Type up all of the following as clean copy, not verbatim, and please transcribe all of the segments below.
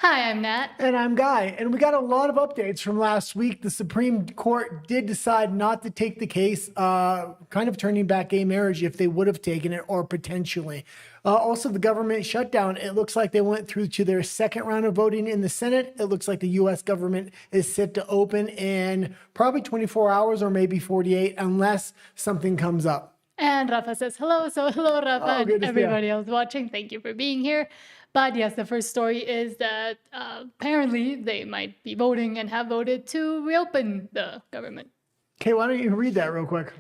Hi, I'm Nat. And I'm Guy, and we got a lot of updates from last week. The Supreme Court did decide not to take the case, kind of turning back gay marriage if they would have taken it, or potentially. Also, the government shutdown, it looks like they went through to their second round of voting in the Senate. It looks like the U.S. government is set to open in probably 24 hours or maybe 48, unless something comes up. And Rafa says hello. So hello, Rafa, Oh, good and to see ya. everybody else watching. Thank you for being here. But yes, the first story is that apparently they might be voting and have voted to reopen the government. Okay, why don't you read that real quick?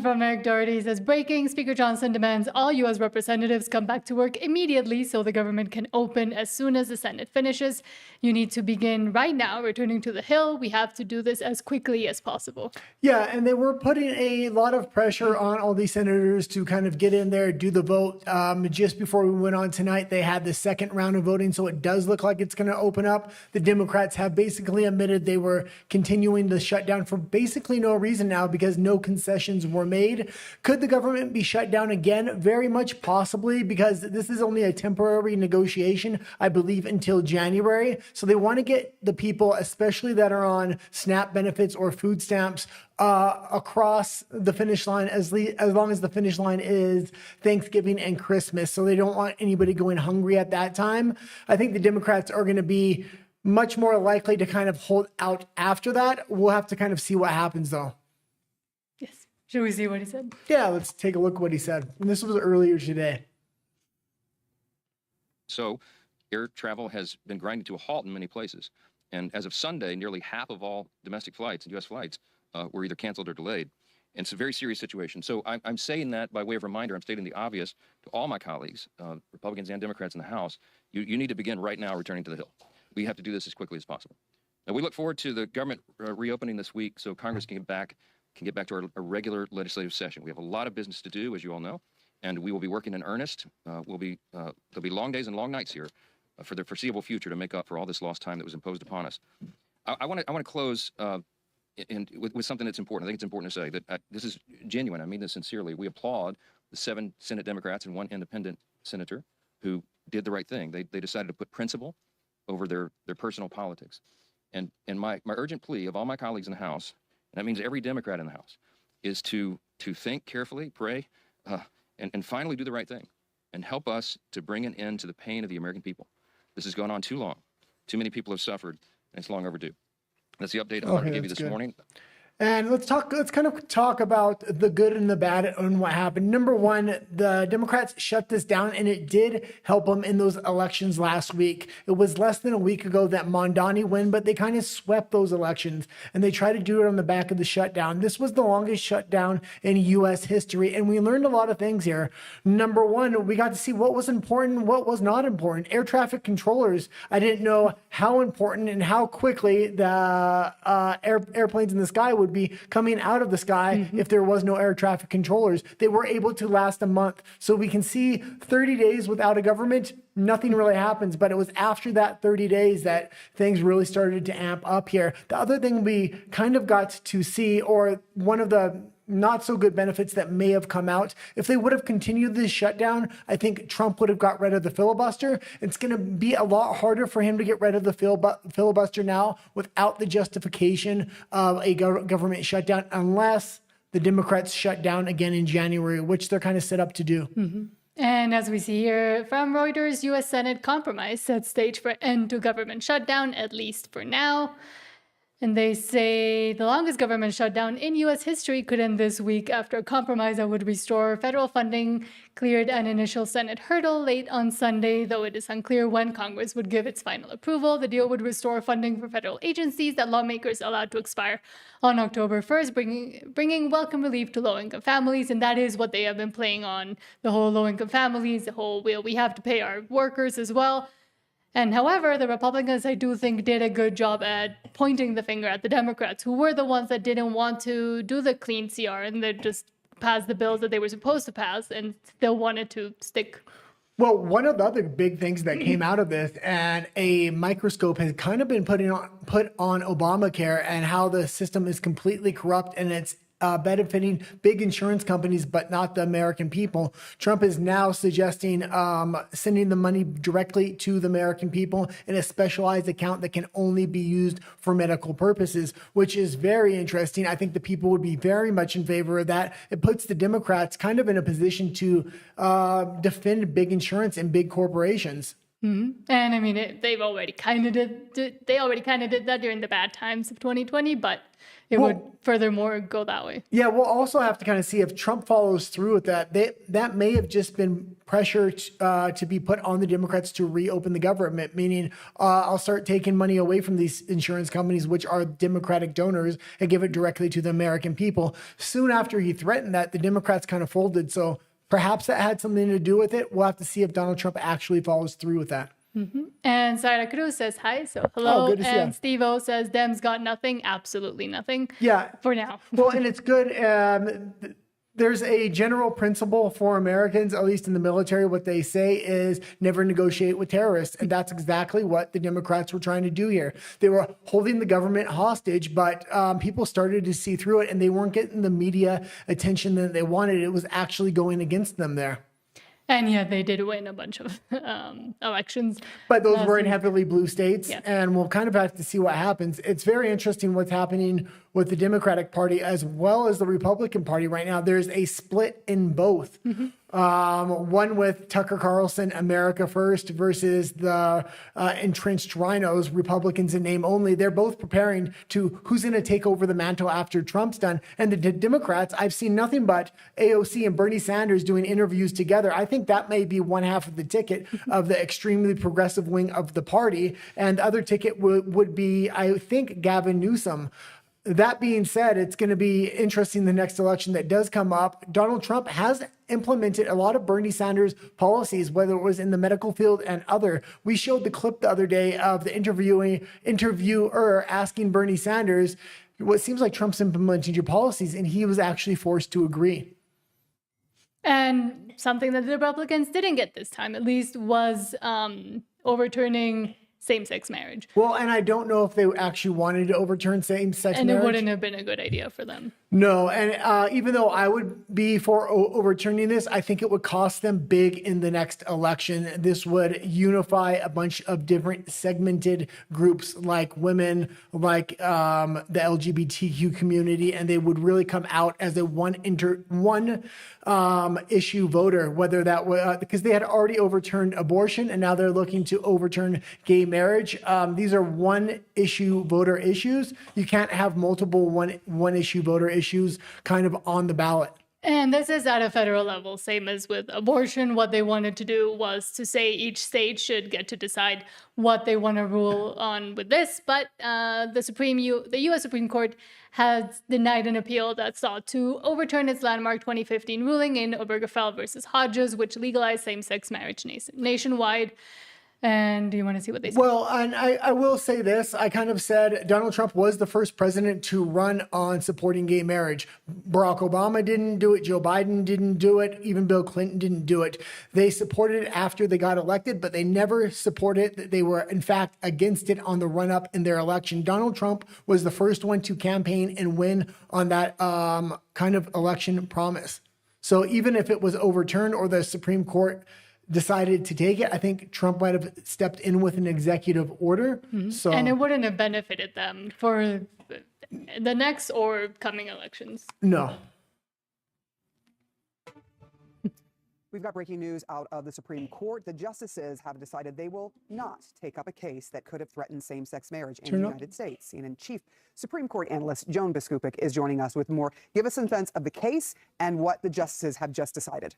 From Eric Doherty, says, breaking, Speaker Johnson demands all U.S. representatives come back to work immediately so the government can open as soon as the Senate finishes. You need to begin right now returning to the Hill. We have to do this as quickly as possible. Yeah, and they were putting a lot of pressure on all these senators to kind of get in there, do the vote. Just before we went on tonight, they had the second round of voting, so it does look like it's going to open up. The Democrats have basically admitted they were continuing the shutdown for basically no reason now because no concessions were made. Could the government be shut down again? Very much possibly, because this is only a temporary negotiation, I believe, until January. So they want to get the people, especially that are on SNAP benefits or food stamps, across the finish line as long as the finish line is Thanksgiving and Christmas. So they don't want anybody going hungry at that time. I think the Democrats are going to be much more likely to kind of hold out after that. We'll have to kind of see what happens, though. Yes. Should we see what he said? Yeah, let's take a look at what he said. And this was earlier today. So air travel has been grinding to a halt in many places. And as of Sunday, nearly half of all domestic flights, U.S. flights, were either canceled or delayed. And it's a very serious situation. So I'm saying that by way of reminder. I'm stating the obvious to all my colleagues, Republicans and Democrats in the House. You need to begin right now returning to the Hill. We have to do this as quickly as possible. Now, we look forward to the government reopening this week so Congress can get back to our regular legislative session. We have a lot of business to do, as you all know, and we will be working in earnest. There'll be long days and long nights here for the foreseeable future to make up for all this lost time that was imposed upon us. I want to close with something that's important. I think it's important to say that this is genuine. I mean this sincerely. We applaud the 7 Senate Democrats and 1 independent senator who did the right thing. They decided to put principle over their personal politics. And my urgent plea of all my colleagues in the House, and that means every Democrat in the House, is to think carefully, pray, and finally do the right thing and help us to bring an end to the pain of the American people. This has gone on too long. Too many people have suffered, and it's long overdue. That's the update I wanted to give you this morning. And let's kind of talk about the good and the bad and what happened. Number one, the Democrats shut this down, and it did help them in those elections last week. It was less than a week ago that Mondani won, but they kind of swept those elections, and they tried to do it on the back of the shutdown. This was the longest shutdown in U.S. history, and we learned a lot of things here. Number one, we got to see what was important, what was not important. Air traffic controllers, I didn't know how important and how quickly the airplanes in the sky would be coming out of the sky if there was no air traffic controllers. They were able to last a month. So we can see 30 days without a government, nothing really happens. But it was after that 30 days that things really started to amp up here. The other thing we kind of got to see, or one of the not so good benefits that may have come out, if they would have continued this shutdown, I think Trump would have got rid of the filibuster. It's going to be a lot harder for him to get rid of the filibuster now without the justification of a government shutdown, unless the Democrats shut down again in January, which they're kind of set up to do. And as we see here from Reuters, U.S. Senate compromise sets stage for end to government shutdown, at least for now. And they say the longest government shutdown in U.S. history could end this week after a compromise that would restore federal funding cleared an initial Senate hurdle late on Sunday, though it is unclear when Congress would give its final approval. The deal would restore funding for federal agencies that lawmakers allowed to expire on October 1st, bringing welcome relief to low-income families. And that is what they have been playing on, the whole low-income families, the whole we have to pay our workers as well. And however, the Republicans, I do think, did a good job at pointing the finger at the Democrats, who were the ones that didn't want to do the clean CR and they just passed the bills that they were supposed to pass and still wanted to stick. Well, one of the other big things that came out of this, and a microscope has kind of been put on Obamacare and how the system is completely corrupt and it's benefiting big insurance companies, but not the American people. Trump is now suggesting sending the money directly to the American people in a specialized account that can only be used for medical purposes, which is very interesting. I think the people would be very much in favor of that. It puts the Democrats kind of in a position to defend big insurance and big corporations. And I mean, they already kind of did that during the bad times of 2020, but it would furthermore go that way. Yeah, we'll also have to kind of see if Trump follows through with that. That may have just been pressure to be put on the Democrats to reopen the government, meaning I'll start taking money away from these insurance companies, which are Democratic donors, and give it directly to the American people. Soon after he threatened that, the Democrats kind of folded. So perhaps that had something to do with it. We'll have to see if Donald Trump actually follows through with that. And Sara Cruz says hi, so hello. Good to see and you. Steve-O says Dems got nothing, absolutely nothing. Yeah. For now. Well, and it's good. There's a general principle for Americans, at least in the military. What they say is never negotiate with terrorists. And that's exactly what the Democrats were trying to do here. They were holding the government hostage, but people started to see through it, and they weren't getting the media attention that they wanted. It was actually going against them there. And yeah, they did win a bunch of elections. But those were in heavily blue states, Yeah. and we'll kind of have to see what happens. It's very interesting what's happening with the Democratic Party as well as the Republican Party right now. There's a split in both. One with Tucker Carlson, America First, versus the entrenched rhinos, Republicans in name only. They're both preparing to who's going to take over the mantle after Trump's done. And the Democrats, I've seen nothing but AOC and Bernie Sanders doing interviews together. I think that may be one half of the ticket of the extremely progressive wing of the party. And the other ticket would be, I think, Gavin Newsom. That being said, it's going to be interesting the next election that does come up. Donald Trump has implemented a lot of Bernie Sanders policies, whether it was in the medical field and other. We showed the clip the other day of the interviewer asking Bernie Sanders, what seems like Trump's implementing your policies, and he was actually forced to agree. And something that the Republicans didn't get this time, at least, was overturning same-sex marriage. Well, and I don't know if they actually wanted to overturn same-sex And marriage. it wouldn't have been a good idea for them. No, and even though I would be for overturning this, I think it would cost them big in the next election. This would unify a bunch of different segmented groups like women, like the LGBTQ community, and they would really come out as a one issue voter, whether that was because they had already overturned abortion and now they're looking to overturn gay marriage. These are one issue voter issues. You can't have multiple one issue voter issues kind of on the ballot. And this is at a federal level, same as with abortion. What they wanted to do was to say each state should get to decide what they want to rule on with this. But the U.S. Supreme Court has denied an appeal that sought to overturn its landmark 2015 ruling in Obergefell versus Hodges, which legalized same-sex marriage nationwide. And do you want to see what they say? Well, and I will say this. I kind of said Donald Trump was the first president to run on supporting gay marriage. Barack Obama didn't do it. Joe Biden didn't do it. Even Bill Clinton didn't do it. They supported it after they got elected, but they never supported it. They were, in fact, against it on the run-up in their election. Donald Trump was the first one to campaign and win on that kind of election promise. So even if it was overturned or the Supreme Court decided to take it, I think Trump might have stepped in with an executive order. So, and it wouldn't have benefited them for the next or coming elections. No. We've got breaking news out of the Supreme Court. The justices have decided they will not take up a case that could have threatened same-sex marriage in the United States. CNN Chief Supreme Court analyst Joan Biskupic is joining us with more. Give us a sense of the case and what the justices have just decided.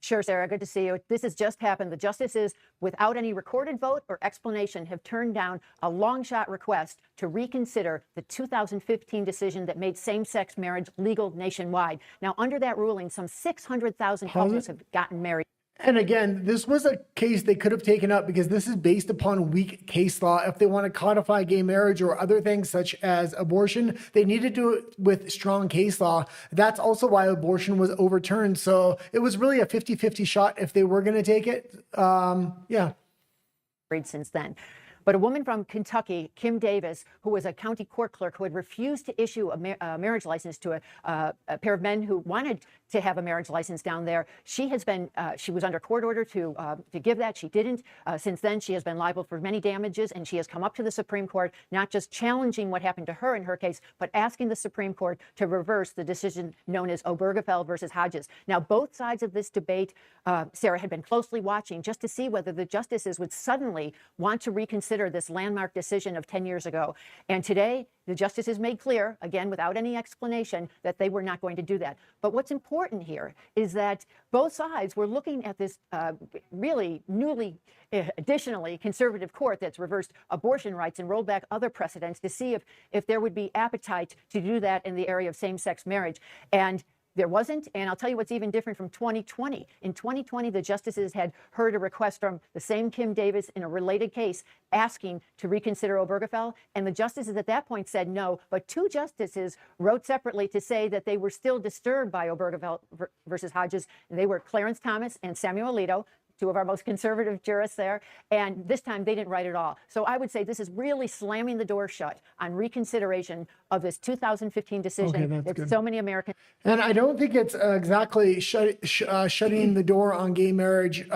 Sure, Sarah. Good to see you. This has just happened. The justices, without any recorded vote or explanation, have turned down a long-shot request to reconsider the 2015 decision that made same-sex marriage legal nationwide. Now, under that ruling, some 600,000 couples have gotten married. And again, this was a case they could have taken up because this is based upon weak case law. If they want to codify gay marriage or other things such as abortion, they need to do it with strong case law. That's also why abortion was overturned. So it was really a 50-50 shot if they were going to take it. Yeah. Since then. But a woman from Kentucky, Kim Davis, who was a county court clerk who had refused to issue a marriage license to a pair of men who wanted to have a marriage license down there, she was under court order to give that. She didn't. Since then, she has been liable for many damages, and she has come up to the Supreme Court, not just challenging what happened to her in her case, but asking the Supreme Court to reverse the decision known as Obergefell versus Hodges. Now, both sides of this debate, Sarah, had been closely watching just to see whether the justices would suddenly want to reconsider this landmark decision of 10 years ago. And today, the justices made clear, again, without any explanation, that they were not going to do that. But what's important here is that both sides were looking at this really newly, additionally conservative court that's reversed abortion rights and rolled back other precedents to see if there would be appetite to do that in the area of same-sex marriage. And there wasn't, and I'll tell you what's even different from 2020. In 2020, the justices had heard a request from the same Kim Davis in a related case asking to reconsider Obergefell, and the justices at that point said no, but two justices wrote separately to say that they were still disturbed by Obergefell versus Hodges, and they were Clarence Thomas and Samuel Alito, two of our most conservative jurists there, and this time they didn't write at all. So I would say this is really slamming the door shut on reconsideration of this 2015 decision that so many Americans. And I don't think it's exactly shutting the door on gay marriage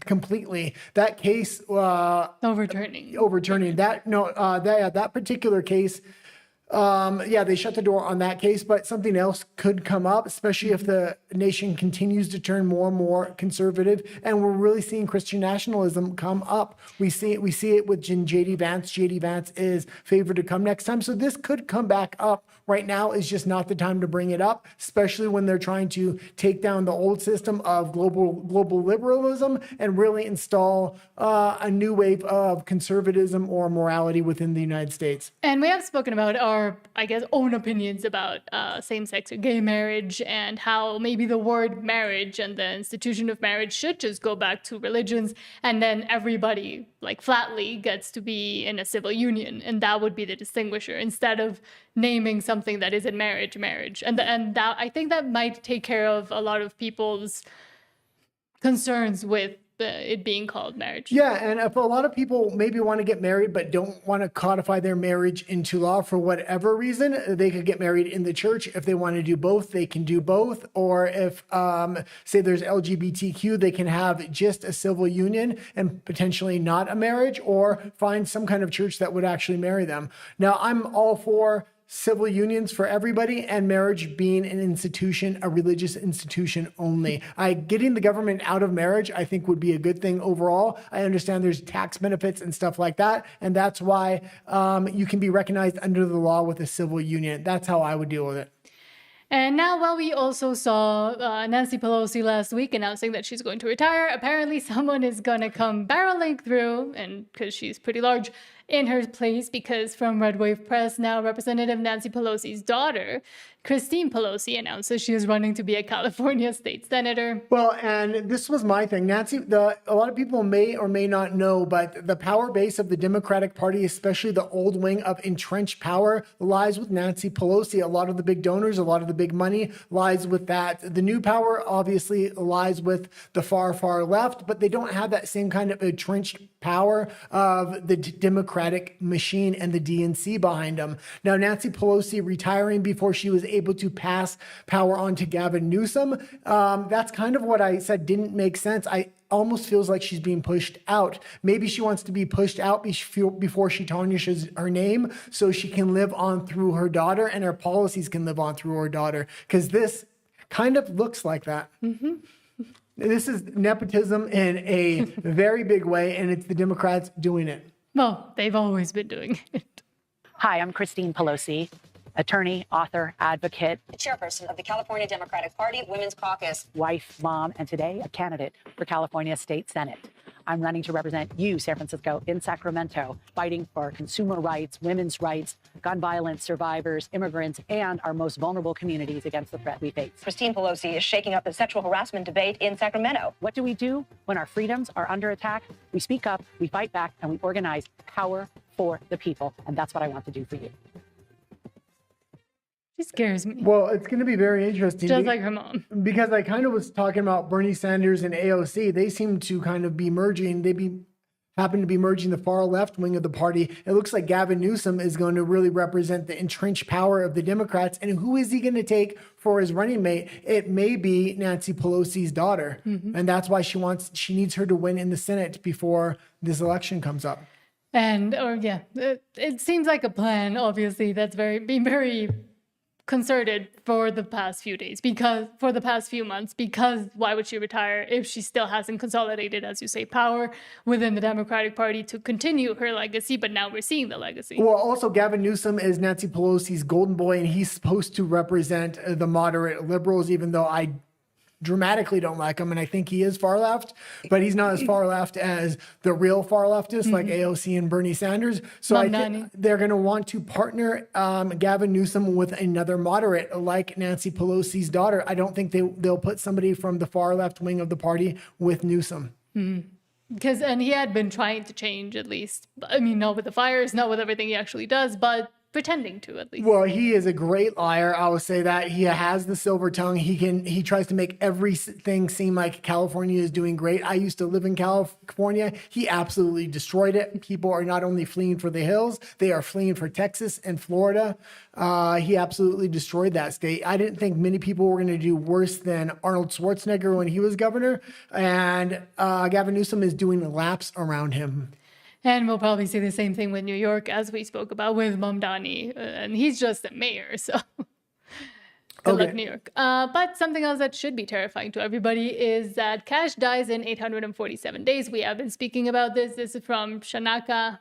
completely. That case overturning that. No, that particular case. They shut the door on that case, but something else could come up, especially if the nation continues to turn more and more conservative, and we're really seeing Christian nationalism come up. We see it with J.D. Vance. J.D. Vance is favored to come next time, so this could come back up. Right now is just not the time to bring it up, especially when they're trying to take down the old system of global liberalism and really install a new wave of conservatism or morality within the United States. And we have spoken about our, I guess, own opinions about same-sex or gay marriage and how maybe the word marriage and the institution of marriage should just go back to religions, and then everybody, like, flatly gets to be in a civil union, and that would be the distinguisher instead of naming something that isn't marriage. And that, I think that might take care of a lot of people's concerns with it being called marriage. Yeah, and if a lot of people maybe want to get married but don't want to codify their marriage into law for whatever reason, they could get married in the church. If they want to do both, they can do both. Or if, say there's LGBTQ, they can have just a civil union and potentially not a marriage, or find some kind of church that would actually marry them. Now, I'm all for civil unions for everybody and marriage being an institution, a religious institution only. Getting the government out of marriage, I think, would be a good thing overall. I understand there's tax benefits and stuff like that, and that's why you can be recognized under the law with a civil union. That's how I would deal with it. And now, we also saw Nancy Pelosi last week announcing that she's going to retire. Apparently, someone is going to come barreling through, and because she's pretty large, in her place, because from Red Wave Press now, Representative Nancy Pelosi's daughter, Christine Pelosi, announces she is running to be a California state senator. Well, and this was my thing. Nancy, a lot of people may or may not know, but the power base of the Democratic Party, especially the old wing of entrenched power, lies with Nancy Pelosi. A lot of the big donors, a lot of the big money lies with that. The new power obviously lies with the far, far left, but they don't have that same kind of entrenched power of the Democratic machine and the DNC behind them. Now, Nancy Pelosi retiring before she was able to pass power on to Gavin Newsom, that's kind of what I said didn't make sense. I almost feels like she's being pushed out. Maybe she wants to be pushed out before she tarnishes her name so she can live on through her daughter and her policies can live on through her daughter, because this kind of looks like that. Mm-hmm. This is nepotism in a very big way, and it's the Democrats doing it. Well, they've always been doing it. Hi, I'm Christine Pelosi, attorney, author, advocate, chairperson of the California Democratic Party Women's Caucus, wife, mom, and today a candidate for California State Senate. I'm running to represent you, San Francisco, in Sacramento, fighting for consumer rights, women's rights, gun violence survivors, immigrants, and our most vulnerable communities against the threat we face. Christine Pelosi is shaking up the sexual harassment debate in Sacramento. What do we do when our freedoms are under attack? We speak up, we fight back, and we organize power for the people. And that's what I want to do for you. She scares me. Well, it's going to be very interesting. Just like her mom. Because I kind of was talking about Bernie Sanders and AOC. They seem to kind of be merging. They'd be happen to be merging the far left wing of the party. It looks like Gavin Newsom is going to really represent the entrenched power of the Democrats. And who is he going to take for his running mate? It may be Nancy Pelosi's daughter. And that's why she needs her to win in the Senate before this election comes up. And, it seems like a plan, obviously, that's been very concerted for the past few months, because why would she retire if she still hasn't consolidated, as you say, power within the Democratic Party to continue her legacy? But now we're seeing the legacy. Well, also Gavin Newsom is Nancy Pelosi's golden boy, and he's supposed to represent the moderate liberals, even though I dramatically don't like him, and I think he is far left, but he's not as far left as the real far leftists like AOC and Bernie Sanders. So I think they're going to want to partner Gavin Newsom with another moderate like Nancy Pelosi's daughter. I don't think they'll put somebody from the far left wing of the party with Newsom. Because he had been trying to change, at least. I mean, not with the fires, not with everything he actually does, but pretending to, at least. Well, he is a great liar. I will say that. He has the silver tongue. He tries to make everything seem like California is doing great. I used to live in California. He absolutely destroyed it. People are not only fleeing for the hills, they are fleeing for Texas and Florida. He absolutely destroyed that state. I didn't think many people were going to do worse than Arnold Schwarzenegger when he was governor. And Gavin Newsom is doing laps around him. And we'll probably see the same thing with New York, as we spoke about with Mamdani. And he's just a mayor, so good luck, New York. But something else that should be terrifying to everybody is that cash dies in 847 days. We have been speaking about this. This is from Shanaka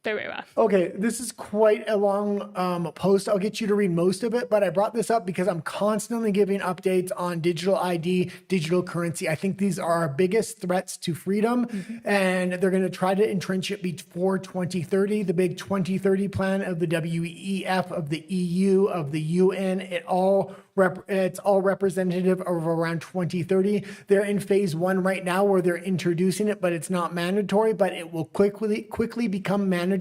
Ferreira. Okay, this is quite a long post. I'll get you to read most of it, but I brought this up because I'm constantly giving updates on digital ID, digital currency. I think these are our biggest threats to freedom, and they're going to try to entrench it before 2030. The big 2030 plan of the WEF, of the EU, of the UN, it's all representative of around 2030. They're in phase 1 right now where they're introducing it, but it's not mandatory, but it will quickly become mandatory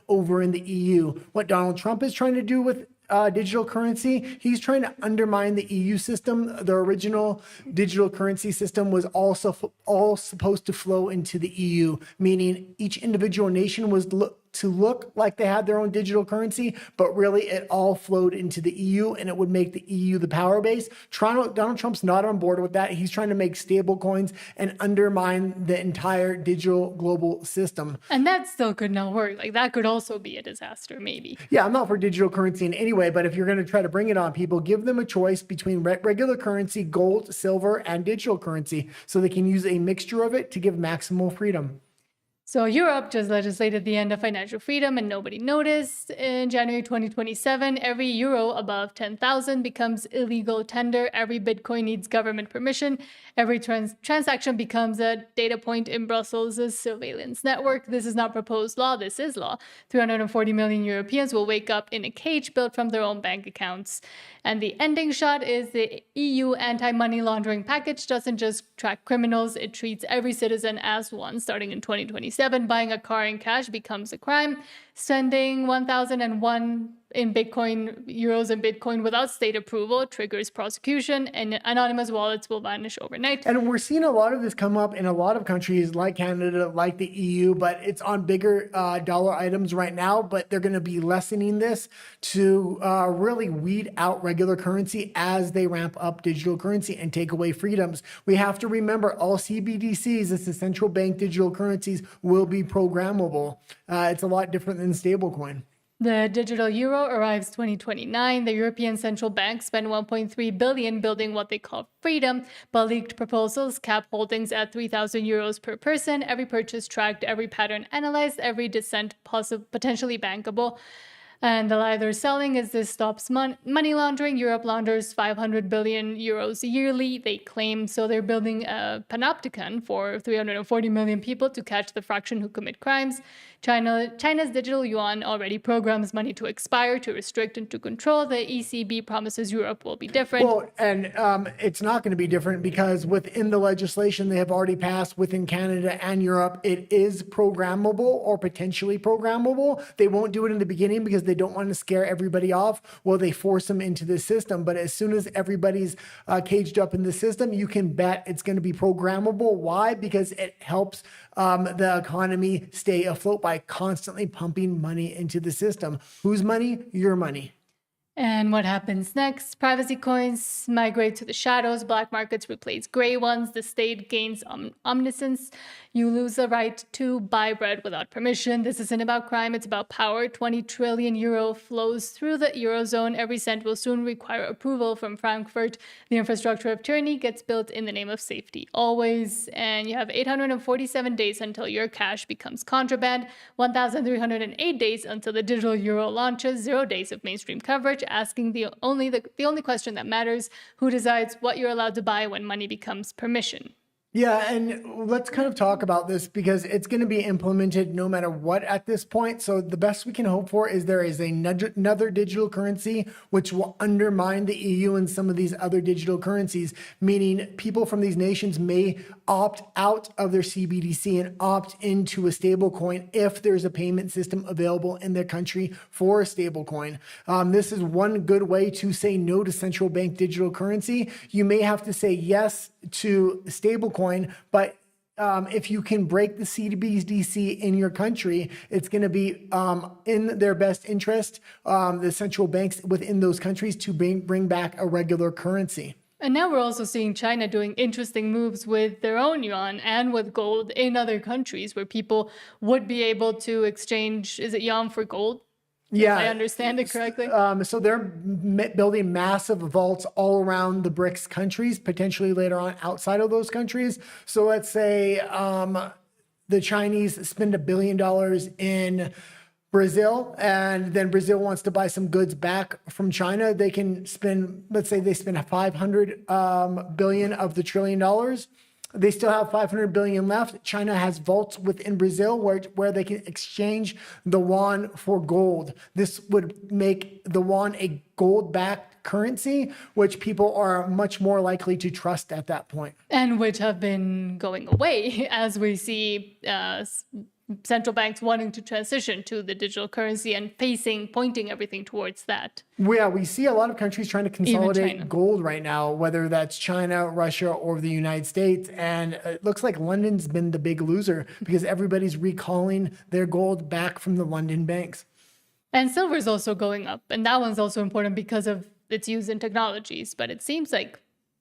over in the EU. What Donald Trump is trying to do with digital currency, he's trying to undermine the EU system. The original digital currency system was also all supposed to flow into the EU, meaning each individual nation was to look like they had their own digital currency, but really it all flowed into the EU, and it would make the EU the power base. Donald Trump's not on board with that. He's trying to make stable coins and undermine the entire digital global system. And that still could not work. Like, that could also be a disaster, maybe. Yeah, I'm not for digital currency in any way, but if you're going to try to bring it on people, give them a choice between regular currency, gold, silver, and digital currency, so they can use a mixture of it to give maximal freedom. So Europe just legislated the end of financial freedom and nobody noticed. In January 2027, every euro above 10,000 becomes illegal tender. Every Bitcoin needs government permission. Every transaction becomes a data point in Brussels' surveillance network. This is not proposed law, this is law. 340 million Europeans will wake up in a cage built from their own bank accounts. And the ending shot is the EU anti-money laundering package doesn't just track criminals, it treats every citizen as one. Starting in 2027, buying a car in cash becomes a crime. Sending 1,001 in euros in Bitcoin without state approval triggers prosecution, and anonymous wallets will vanish overnight. And we're seeing a lot of this come up in a lot of countries like Canada, like the EU, but it's on bigger dollar items right now, but they're going to be lessening this to really weed out regular currency as they ramp up digital currency and take away freedoms. We have to remember all CBDCs, it's the central bank digital currencies, will be programmable. It's a lot different than stablecoin. The digital euro arrives 2029. The European Central Bank spent 1.3 billion building what they call freedom, but leaked proposals cap holdings at 3,000 euros per person. Every purchase tracked, every pattern analyzed, every dissent potentially bankable. And the lie they're selling is this stops money laundering. Europe launders 500 billion euros yearly, they claim. So they're building a panopticon for 340 million people to catch the fraction who commit crimes. China's digital yuan already programs money to expire, to restrict, and to control. The ECB promises Europe will be different. Well, and it's not going to be different because within the legislation they have already passed within Canada and Europe, it is programmable or potentially programmable. They won't do it in the beginning because They don't want to scare everybody off. Well, they force them into the system. But as soon as everybody's caged up in the system, you can bet it's going to be programmable. Why? Because it helps the economy stay afloat by constantly pumping money into the system. Whose money? Your money. And what happens next? Privacy coins migrate to the shadows. Black markets replace gray ones. The state gains omniscience. You lose the right to buy bread without permission. This isn't about crime. It's about power. 20 trillion euro flows through the Eurozone. Every cent will soon require approval from Frankfurt. The infrastructure of tyranny gets built in the name of safety. Always. And you have 847 days until your cash becomes contraband. 1,308 days until the digital euro launches. 0 days of mainstream coverage. Asking the only question that matters: who decides what you're allowed to buy when money becomes permission? Yeah, and let's kind of talk about this because it's going to be implemented no matter what at this point. So the best we can hope for is there is another digital currency which will undermine the EU and some of these other digital currencies, meaning people from these nations may opt out of their CBDC and opt into a stable coin if there's a payment system available in their country for a stable coin. This is one good way to say no to central bank digital currency. You may have to say yes to stable coin, but if you can break the CBDC in your country, it's going to be in their best interest, the central banks within those countries, to bring back a regular currency. And now we're also seeing China doing interesting moves with their own yuan and with gold in other countries where people would be able to exchange, is it yuan for gold? Yeah, if I understand it correctly. So they're building massive vaults all around the BRICS countries, potentially later on outside of those countries. So let's say the Chinese spend $1 billion in Brazil, and then Brazil wants to buy some goods back from China. They can spend, let's say they spend 500 billion of the $1 trillion. They still have 500 billion left. China has vaults within Brazil where they can exchange the yuan for gold. This would make the yuan a gold-backed currency, which people are much more likely to trust at that point. And which have been going away as we see central banks wanting to transition to the digital currency and pointing everything towards that. Yeah, we see a lot of countries trying to consolidate gold right now, whether that's China, Russia, or the United States. And it looks like London's been the big loser because everybody's recalling their gold back from the London banks. And silver is also going up. And that one's also important because of its use in technologies. But it seems like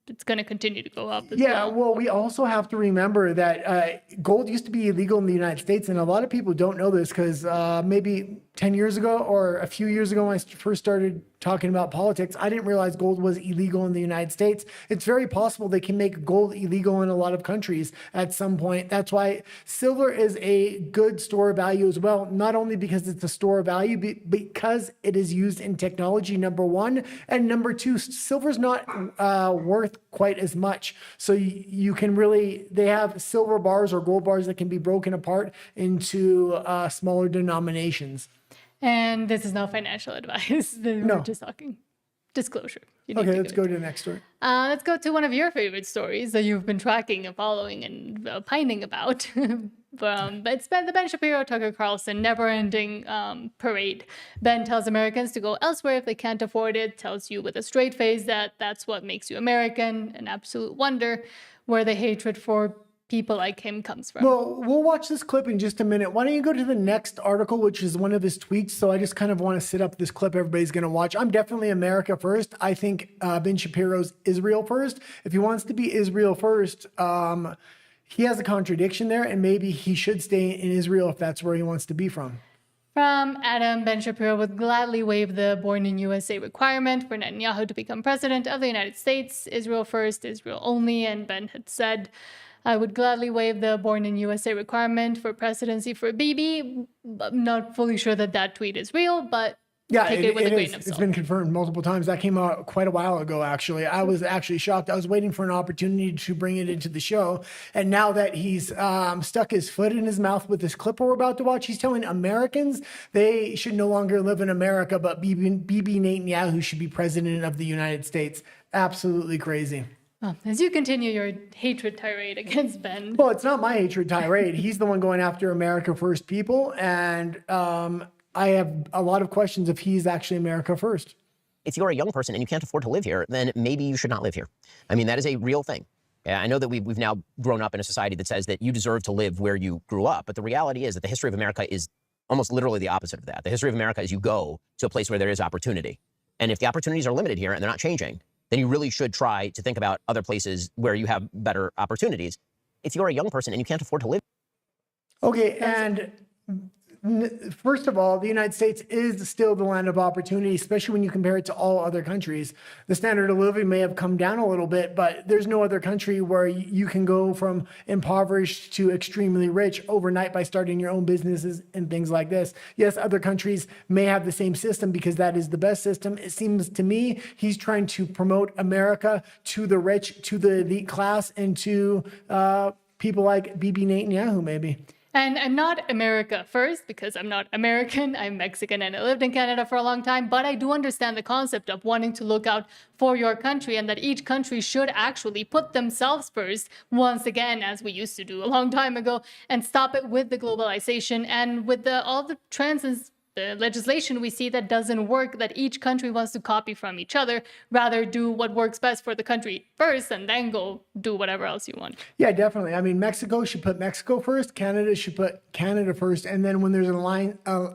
it's going to continue to go up as well, we also have to remember that gold used to be illegal in the United States, and a lot of people don't know this because maybe 10 years ago or a few years ago when I first started talking about politics, I didn't realize gold was illegal in the United States. It's very possible they can make gold illegal in a lot of countries at some point. That's why silver is a good store of value as well, not only because it's a store of value, but because it is used in technology, number one. And number two, silver's not worth quite as much. So you can they have silver bars or gold bars that can be broken apart into smaller denominations. And this is not financial advice. We're just talking disclosure. Okay, let's go to the next story. Let's go to one of your favorite stories that you've been tracking and following and pining about. But it's been the Ben Shapiro, Tucker Carlson, never-ending parade. Ben tells Americans to go elsewhere if they can't afford it, tells you with a straight face that that's what makes you American, an absolute wonder, where the hatred for people like him comes from. Well, we'll watch this clip in just a minute. Why don't you go to the next article, which is one of his tweets. So I just kind of want to set up this clip everybody's going to watch. I'm definitely America first. I think Ben Shapiro's Israel first. If he wants to be Israel first, he has a contradiction there, and maybe he should stay in Israel if that's where he wants to be from. From Adam, Ben Shapiro would gladly waive the born in USA requirement for Netanyahu to become president of the United States. Israel first, Israel only. And Ben had said, I would gladly waive the born in USA requirement for presidency for Bibi. I'm not fully sure that tweet is real, but take it with a grain of salt. It's been confirmed multiple times. That came out quite a while ago, actually. I was actually shocked. I was waiting for an opportunity to bring it into the show. And now that he's stuck his foot in his mouth with this clip we're about to watch, he's telling Americans they should no longer live in America, but Bibi Netanyahu should be president of the United States. Absolutely crazy. Well, as you continue your hatred tirade against Ben. Well, it's not my hatred tirade. He's the one going after America First people. And I have a lot of questions if he's actually America first. If you're a young person and you can't afford to live here, then maybe you should not live here. I mean, that is a real thing. I know that we've now grown up in a society that says that you deserve to live where you grew up. But the reality is that the history of America is almost literally the opposite of that. The history of America is you go to a place where there is opportunity. And if the opportunities are limited here and they're not changing, then you really should try to think about other places where you have better opportunities. If you're a young person and you can't afford to live. Okay, and first of all, the United States is still the land of opportunity, especially when you compare it to all other countries. The standard of living may have come down a little bit, but there's no other country where you can go from impoverished to extremely rich overnight by starting your own businesses and things like this. Yes, other countries may have the same system because that is the best system. It seems to me he's trying to promote America to the rich, to the elite class, and to people like Bibi Netanyahu, maybe. And I'm not America first because I'm not American. I'm Mexican and I lived in Canada for a long time. But I do understand the concept of wanting to look out for your country and that each country should actually put themselves first once again, as we used to do a long time ago, and stop it with the globalization and with all the trends and the legislation we see that doesn't work, that each country wants to copy from each other, rather do what works best for the country first and then go do whatever else you want. Yeah, definitely. I mean, Mexico should put Mexico first, Canada should put Canada first, and then when there's an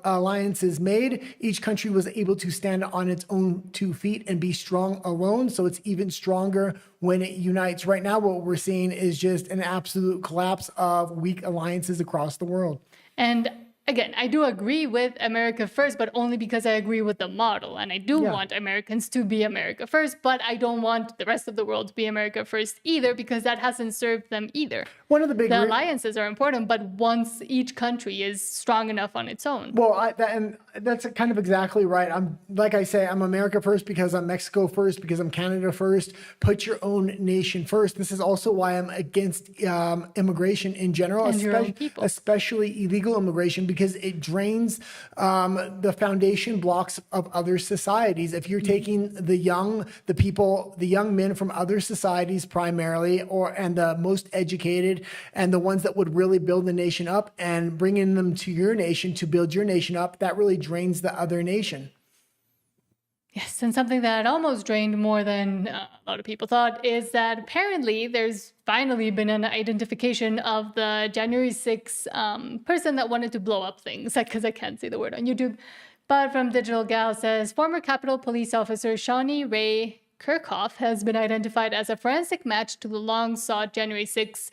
alliances made, each country was able to stand on its own 2 feet and be strong alone, so it's even stronger when it unites. Right now, what we're seeing is just an absolute collapse of weak alliances across the world. And again, I do agree with America first, but only because I agree with the model. And I do want Americans to be America first, but I don't want the rest of the world to be America first either, because that hasn't served them either. One of the big alliances are important, but once each country is strong enough on its own. Well, and that's kind of exactly right. Like I say, I'm America first because I'm Mexico first, because I'm Canada first. Put your own nation first. This is also why I'm against immigration in general, especially illegal immigration, because it drains the foundation blocks of other societies. If you're taking the young men from other societies primarily, and the most educated and the ones that would really build the nation up, and bringing them to your nation to build your nation up, that really drains the other nation. Yes, and something that almost drained more than a lot of people thought is that apparently there's finally been an identification of the January 6th person that wanted to blow up things, because I can't say the word on YouTube. But from Digital Gal says, former Capitol Police Officer Shawnee Ray Kirchhoff has been identified as a forensic match to the long-sought January 6th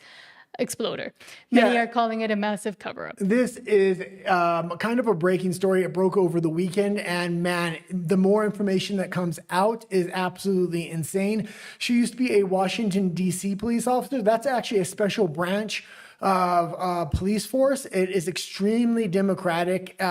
exploder. Many are calling it a massive cover-up. This is kind of a breaking story. It broke over the weekend, and man, the more information that comes out is absolutely insane. She used to be a Washington, D.C. police officer. That's actually a special branch of police force. It is extremely democratic.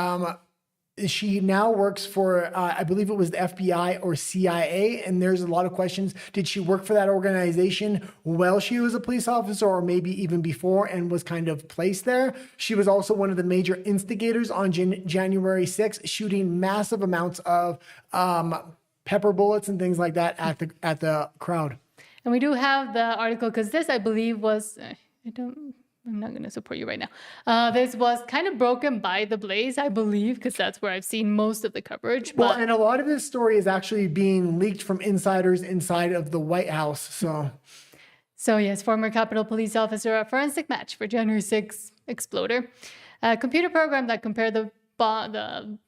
She now works for, I believe it was the FBI or CIA, and there's a lot of questions. Did she work for that organization while she was a police officer, or maybe even before, and was kind of placed there? She was also one of the major instigators on January 6th, shooting massive amounts of pepper bullets and things like that at the crowd. And we do have the article, because this, I believe, was, I'm not going to support you right now. This was kind of broken by The Blaze, I believe, because that's where I've seen most of the coverage. Well, and a lot of this story is actually being leaked from insiders inside of the White House. So yes, former Capitol Police officer, a forensic match for January 6th exploder. A computer program that compared the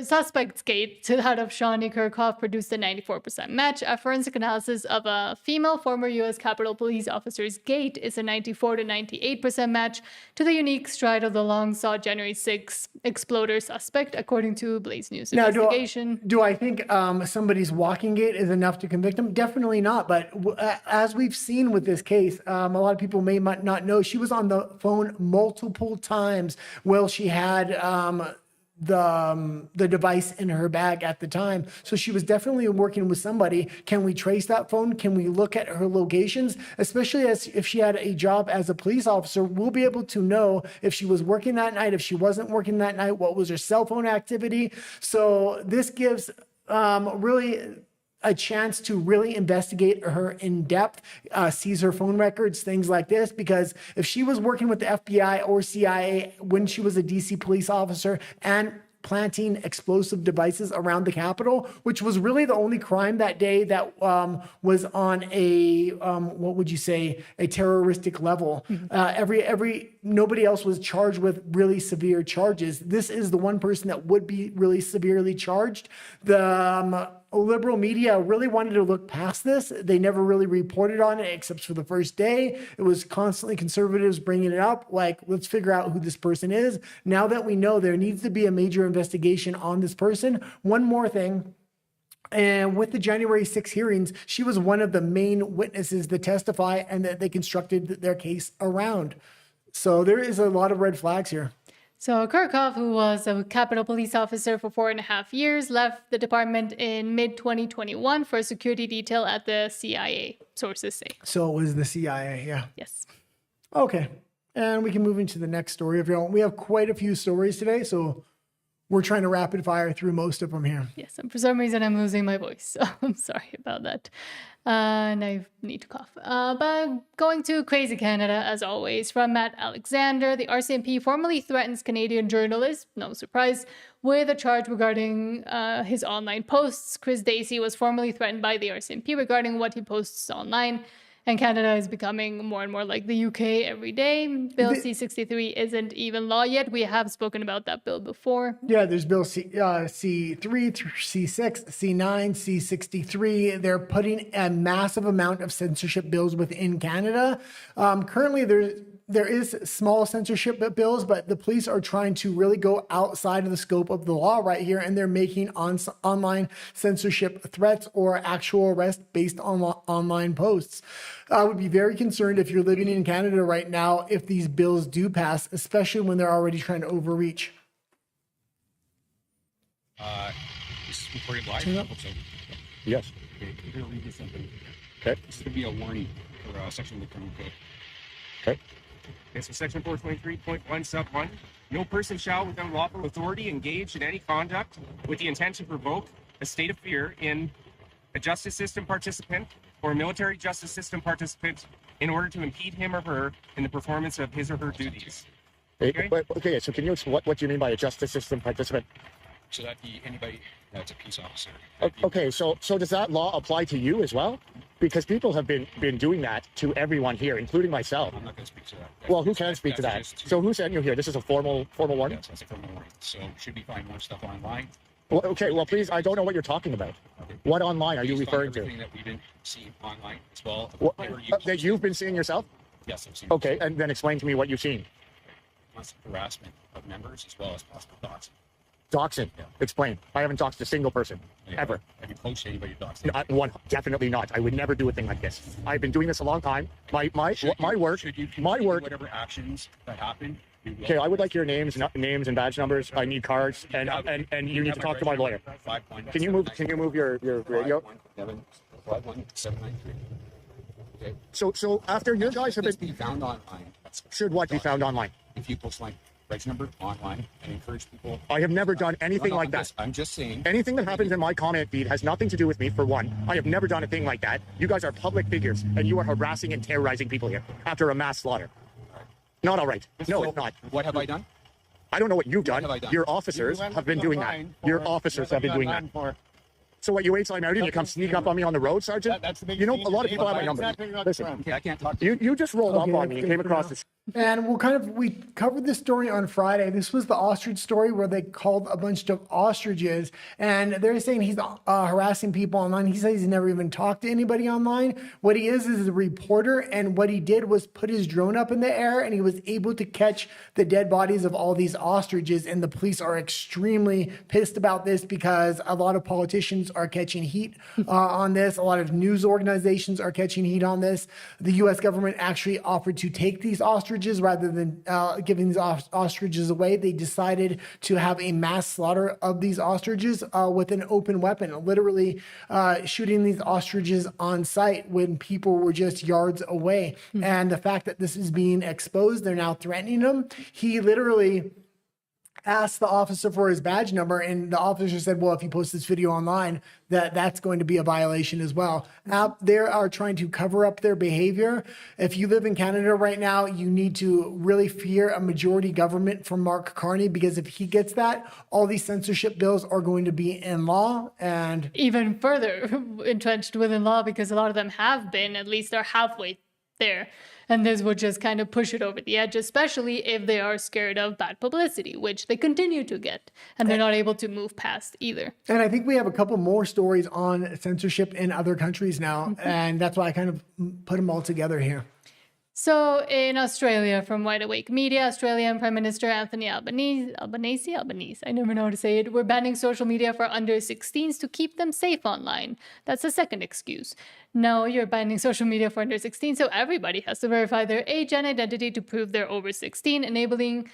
suspect's gait to that of Shawnee Kirchhoff produced a 94% match. A forensic analysis of a female former U.S. Capitol Police officer's gait is a 94 to 98% match to the unique stride of the long-sought January 6th exploder suspect, according to Blaze News investigation. Do I think somebody's walking gait is enough to convict him? Definitely not. But as we've seen with this case, a lot of people may not know, she was on the phone multiple times while she had the device in her bag at the time. So she was definitely working with somebody. Can we trace that phone? Can we look at her locations? Especially if she had a job as a police officer, we'll be able to know if she was working that night, if she wasn't working that night, what was her cell phone activity. So this gives really a chance to really investigate her in depth, seize her phone records, things like this, because if she was working with the FBI or CIA when she was a DC police officer and planting explosive devices around the Capitol, which was really the only crime that day that was on a, what would you say, a terroristic level. Nobody else was charged with really severe charges. This is the one person that would be really severely charged. The liberal media really wanted to look past this. They never really reported on it except for the first day. It was constantly conservatives bringing it up, like, let's figure out who this person is. Now that we know, there needs to be a major investigation on this person. One more thing. And with the January 6 hearings, she was one of the main witnesses to testify and that they constructed their case around. So there is a lot of red flags here. So Kirchhoff, who was a Capitol Police officer for 4.5 years, left the department in mid-2021 for a security detail at the CIA, sources say. So it was the CIA, yeah. Yes. Okay. And we can move into the next story if you want. We have quite a few stories today, so we're trying to rapid fire through most of them here. Yes, and for some reason I'm losing my voice, so I'm sorry about that. And I need to cough. But going to Crazy Canada, as always, from Matt Alexander, the RCMP formally threatens Canadian journalists, no surprise, with a charge regarding his online posts. Chris Dacey was formally threatened by the RCMP regarding what he posts online. And Canada is becoming more and more like the UK every day. Bill C-63 isn't even law yet. We have spoken about that bill before. Yeah, there's Bill C-3, C-6, C-9, C-63. They're putting a massive amount of censorship bills within Canada. Currently, there is small censorship bills, but the police are trying to really go outside of the scope of the law right here, and they're making online censorship threats or actual arrest based on online posts. I would be very concerned if you're living in Canada right now if these bills do pass, especially when they're already trying to overreach. This is recorded live? Yes. Okay, I'm going to read you something. Okay. This is going to be a warning for a section of the criminal code. Okay. Okay, so section 423.1 sub 1. No person shall, with unlawful authority, engage in any conduct with the intent to provoke a state of fear in a justice system participant or a military justice system participant in order to impede him or her in the performance of his or her duties. Okay, okay, so can you explain what do you mean by a justice system participant? So that be anybody that's a peace officer. Okay, so does that law apply to you as well? Because people have been doing that to everyone here, including myself. I'm not going to speak to that. Well, who can speak to that? So who sent you here? This is a formal warning? Yes, that's a formal warning. So should we find more stuff online? Well, okay, well, please, I don't know what you're talking about. Okay. What online are you referring to? Everything that we didn't see online as well. That you've been seeing yourself? Yes, I've seen. Okay, and then explain to me what you've seen. Constant harassment of members as well as possible doxing. Doxing? Yeah. Explain. I haven't doxed a single person, ever. Have you posted anybody doxing? Definitely not. I would never do a thing like this. I've been doing this a long time. My work. Whatever actions that happen. Okay, I would like your names and badge numbers. I need cards, and you need to talk to my lawyer. Can you move your radio? 51793. Okay. So after you guys have been be found online. Should what be found online? If you post like rights number online and encourage people. I have never done anything like that. I'm just saying. Anything that happens in my comment feed has nothing to do with me, for one. I have never done a thing like that. You guys are public figures, and you are harassing and terrorizing people here after a mass slaughter. Not all right. No, it's not. What have I done? I don't know what you've done. What have I done? Your officers have been doing that. Your officers have been doing that. So what, you wait till I'm out and you come sneak up on me on the road, Sergeant? You know, a lot of people have my number. Listen, Okay, I can't talk to you. you just rolled up on me and came across this. And we covered this story on Friday. This was the ostrich story where they called a bunch of ostriches, and they're saying he's harassing people online. He says he's never even talked to anybody online. What he is a reporter, and what he did was put his drone up in the air, and he was able to catch the dead bodies of all these ostriches. And the police are extremely pissed about this because a lot of politicians are catching heat on this. A lot of news organizations are catching heat on this. The U.S. government actually offered to take these ostriches rather than giving these ostriches away. They decided to have a mass slaughter of these ostriches with an open weapon, literally shooting these ostriches on sight when people were just yards away. And the fact that this is being exposed, they're now threatening him. He literally asked the officer for his badge number, and the officer said, well, if you post this video online, that's going to be a violation as well. Now, they are trying to cover up their behavior. If you live in Canada right now, you need to really fear a majority government from Mark Carney, because if he gets that, all these censorship bills are going to be in law, and even further entrenched within law, because a lot of them have been, at least are halfway there. And this would just kind of push it over the edge, especially if they are scared of bad publicity, which they continue to get, and they're not able to move past either. And I think we have a couple more stories on censorship in other countries now, and that's why I kind of put them all together here. So in Australia, from Wide Awake Media, Australian Prime Minister Anthony Albanese, I never know how to say it, we're banning social media for under 16s to keep them safe online. That's the second excuse. No, you're banning social media for under 16, so everybody has to verify their age and identity to prove they're over 16, enabling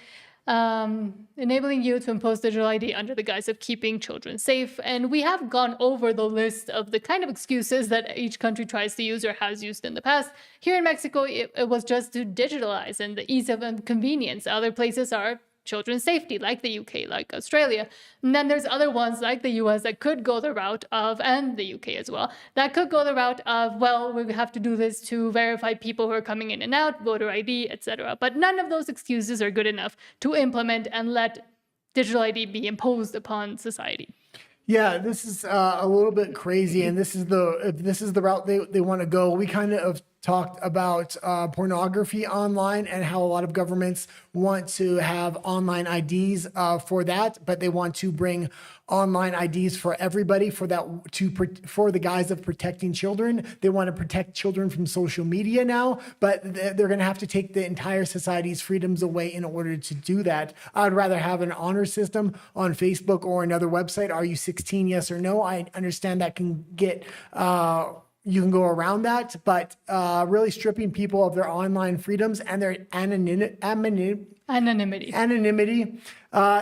you to impose digital ID under the guise of keeping children safe. And we have gone over the list of the kind of excuses that each country tries to use or has used in the past. Here in Mexico, it was just to digitalize and the ease of and convenience. Other places are children's safety, like the UK, like Australia. And then there's other ones like the US that could go the route of, and the UK as well, that could go the route of, well, we have to do this to verify people who are coming in and out, voter ID, etc. But none of those excuses are good enough to implement and let digital ID be imposed upon society. Yeah, this is a little bit crazy, and if this is the route they want to go. We kind of talked about pornography online and how a lot of governments want to have online IDs for that, but they want to bring online IDs for everybody for the guise of protecting children. They want to protect children from social media now, but they're going to have to take the entire society's freedoms away in order to do that. I would rather have an honor system on Facebook or another website. Are you 16? Yes or no? I understand that can get you can go around that, but really stripping people of their online freedoms and their anonymity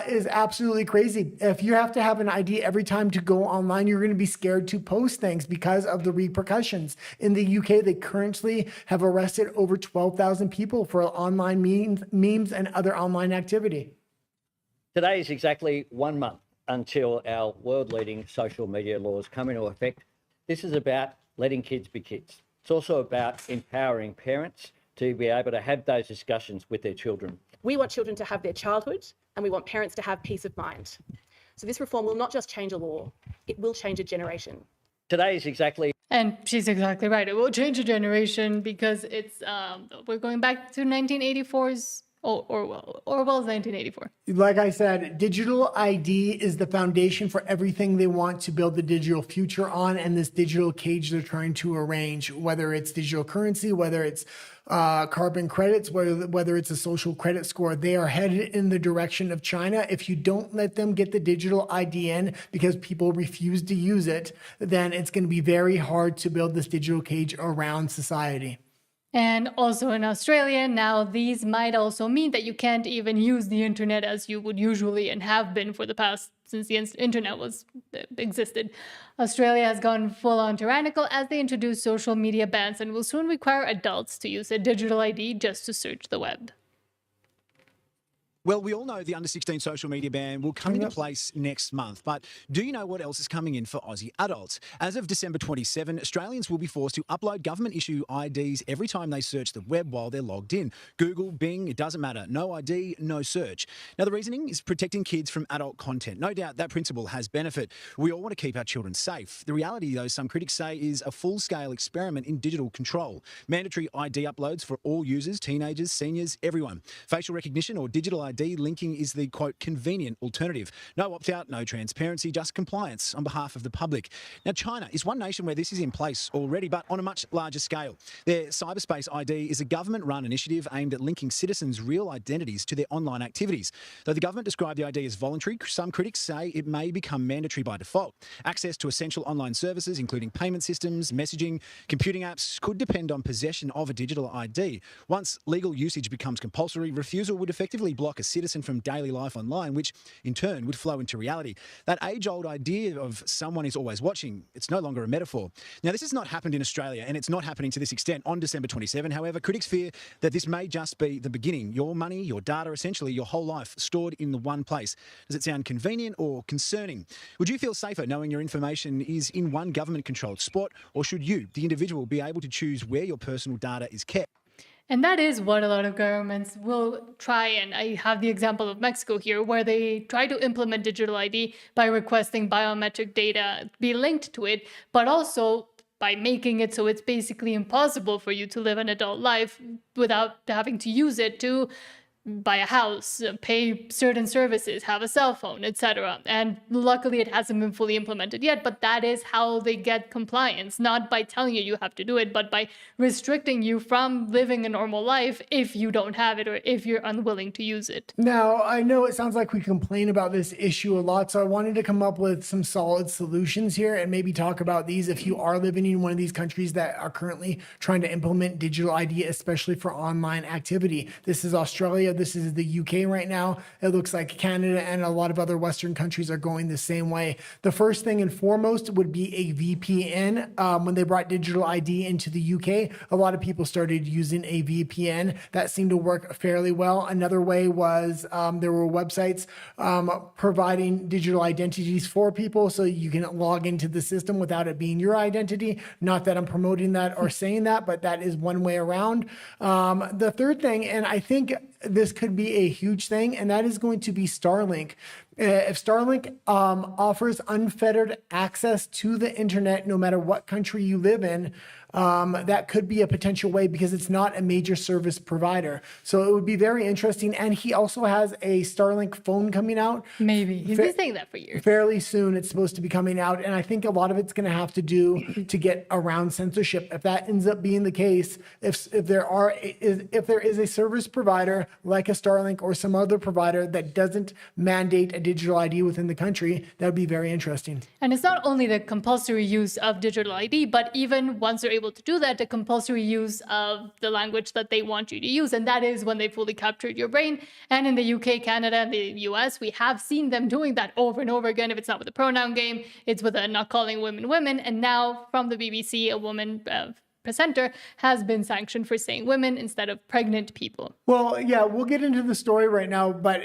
is absolutely crazy. If you have to have an ID every time to go online, you're going to be scared to post things because of the repercussions. In the UK, they currently have arrested over 12,000 people for online memes and other online activity. Today is exactly 1 month until our world-leading social media laws come into effect. This is about letting kids be kids. It's also about empowering parents to be able to have those discussions with their children. We want children to have their childhood, and we want parents to have peace of mind. So this reform will not just change a law, it will change a generation. Today is exactly... And she's exactly right. It will change a generation because it's we're going back to 1984's Orwell's 1984. Like I said, digital ID is the foundation for everything they want to build the digital future on, and this digital cage they're trying to arrange, whether it's digital currency, whether it's carbon credits, whether it's a social credit score. They are headed in the direction of China. If you don't let them get the digital ID in because people refuse to use it, then it's going to be very hard to build this digital cage around society. And also in Australia, now these might also mean that you can't even use the internet as you would usually and have been for the past, since the internet existed. Australia has gone full-on tyrannical as they introduce social media bans and will soon require adults to use a digital ID just to search the web. Well, we all know the under-16 social media ban will come into place next month, but do you know what else is coming in for Aussie adults? As of December 27, Australians will be forced to upload government-issue IDs every time they search the web while they're logged in. Google, Bing, it doesn't matter. No ID, no search. Now, the reasoning is protecting kids from adult content. No doubt that principle has benefit. We all want to keep our children safe. The reality, though, some critics say, is a full-scale experiment in digital control. Mandatory ID uploads for all users, teenagers, seniors, everyone. Facial recognition or digital ID linking is the, quote, convenient alternative. No opt-out, no transparency, just compliance on behalf of the public. Now, China is one nation where this is in place already, but on a much larger scale. Their cyberspace ID is a government-run initiative aimed at linking citizens' real identities to their online activities. Though the government described the ID as voluntary, some critics say it may become mandatory by default. Access to essential online services, including payment systems, messaging, computing apps, could depend on possession of a digital ID. Once legal usage becomes compulsory, refusal would effectively block a citizen from daily life online, which in turn would flow into reality. That age-old idea of someone is always watching, it's no longer a metaphor. Now, this has not happened in Australia, and it's not happening to this extent on December 27. However, critics fear that this may just be the beginning. Your money, your data, essentially your whole life stored in the one place. Does it sound convenient or concerning? Would you feel safer knowing your information is in one government-controlled spot, or should you, the individual, be able to choose where your personal data is kept? And that is what a lot of governments will try. And I have the example of Mexico here, where they try to implement digital ID by requesting biometric data be linked to it, but also by making it so it's basically impossible for you to live an adult life without having to use it to buy a house, pay certain services, have a cell phone, etc. And luckily it hasn't been fully implemented yet, but that is how they get compliance, not by telling you have to do it, but by restricting you from living a normal life if you don't have it or if you're unwilling to use it. Now, I know it sounds like we complain about this issue a lot, so I wanted to come up with some solid solutions here and maybe talk about these if you are living in one of these countries that are currently trying to implement digital ID, especially for online activity. This is Australia. This is the UK right now. It looks like Canada and a lot of other Western countries are going the same way. The first thing and foremost would be a VPN. When they brought digital ID into the UK, a lot of people started using a VPN. That seemed to work fairly well. Another way was there were websites providing digital identities for people so you can log into the system without it being your identity. Not that I'm promoting that or saying that, but that is one way around. The third thing, and I think this could be a huge thing, and that is going to be Starlink. If Starlink offers unfettered access to the internet, no matter what country you live in, that could be a potential way because it's not a major service provider. So it would be very interesting. And he also has a Starlink phone coming out. Maybe. He's been saying that for years. Fairly soon, it's supposed to be coming out. And I think a lot of it's going to have to do to get around censorship. If that ends up being the case, if there is a service provider like a Starlink or some other provider that doesn't mandate a digital ID within the country, that would be very interesting. And it's not only the compulsory use of digital ID, but even once they're able to do that, the compulsory use of the language that they want you to use. And that is when they fully captured your brain. And in the UK, Canada, and the US, we have seen them doing that over and over again. If it's not with the pronoun game, it's with not calling women women. And now from the BBC, a woman presenter has been sanctioned for saying women instead of pregnant people. Well, yeah, we'll get into the story right now, but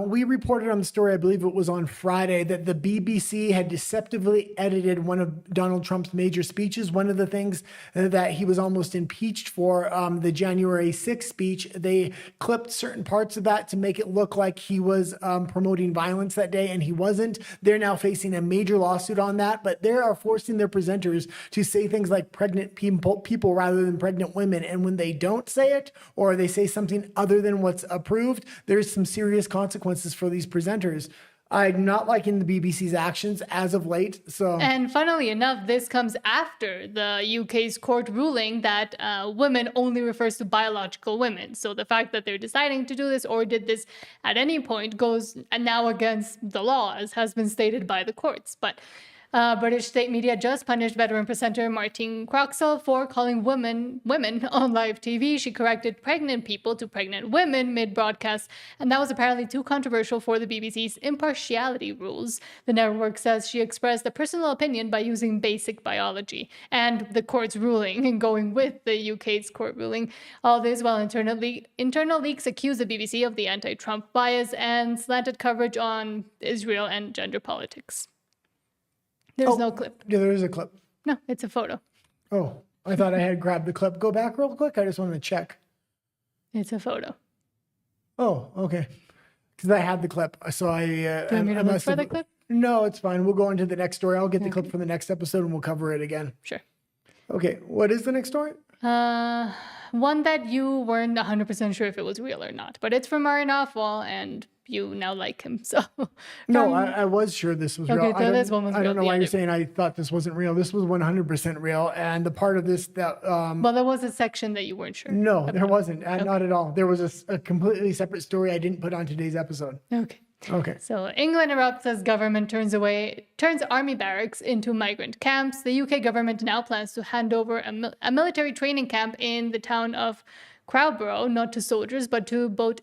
we reported on the story, I believe it was on Friday, that the BBC had deceptively edited one of Donald Trump's major speeches. One of the things that he was almost impeached for, the January 6th speech, they clipped certain parts of that to make it look like he was promoting violence that day, and he wasn't. They're now facing a major lawsuit on that, but they are forcing their presenters to say things like pregnant people rather than pregnant women. And when they don't say it, or they say something other than what's approved, there's some serious consequences for these presenters. I'm not liking the BBC's actions as of late. And funnily enough, this comes after the UK's court ruling that women only refers to biological women. So the fact that they're deciding to do this or did this at any point goes now against the law, as has been stated by the courts. But British state media just punished veteran presenter Martine Croxall for calling women on live TV. She corrected pregnant people to pregnant women mid-broadcast, and that was apparently too controversial for the BBC's impartiality rules. The network says she expressed a personal opinion by using basic biology, and the court's ruling and going with the UK's court ruling. All this while internal leaks accuse the BBC of the anti-Trump bias and slanted coverage on Israel and gender politics. There's no clip. Yeah, there is a clip. No, it's a photo. Oh, I thought I had grabbed the clip. Go back real quick. I just wanted to check. It's a photo. Oh, okay. Because I had the clip. So Do you want me to look for the clip? No, it's fine. We'll go into the next story. I'll get the clip for the next episode and we'll cover it again. Sure. Okay. What is the next story? One that you weren't 100% sure if it was real or not. But it's from Murray Nawfal, and you now like him. So no, I was sure this was real. Okay, so this one was real. I don't know why you're saying I thought this wasn't real. This was 100% real. And the part of this that well, there was a section that you weren't sure. No, there wasn't. Not at all. There was a completely separate story I didn't put on today's episode. Okay. So England erupts as government turns army barracks into migrant camps. The UK government now plans to hand over a military training camp in the town of Crowborough, not to soldiers, but to boat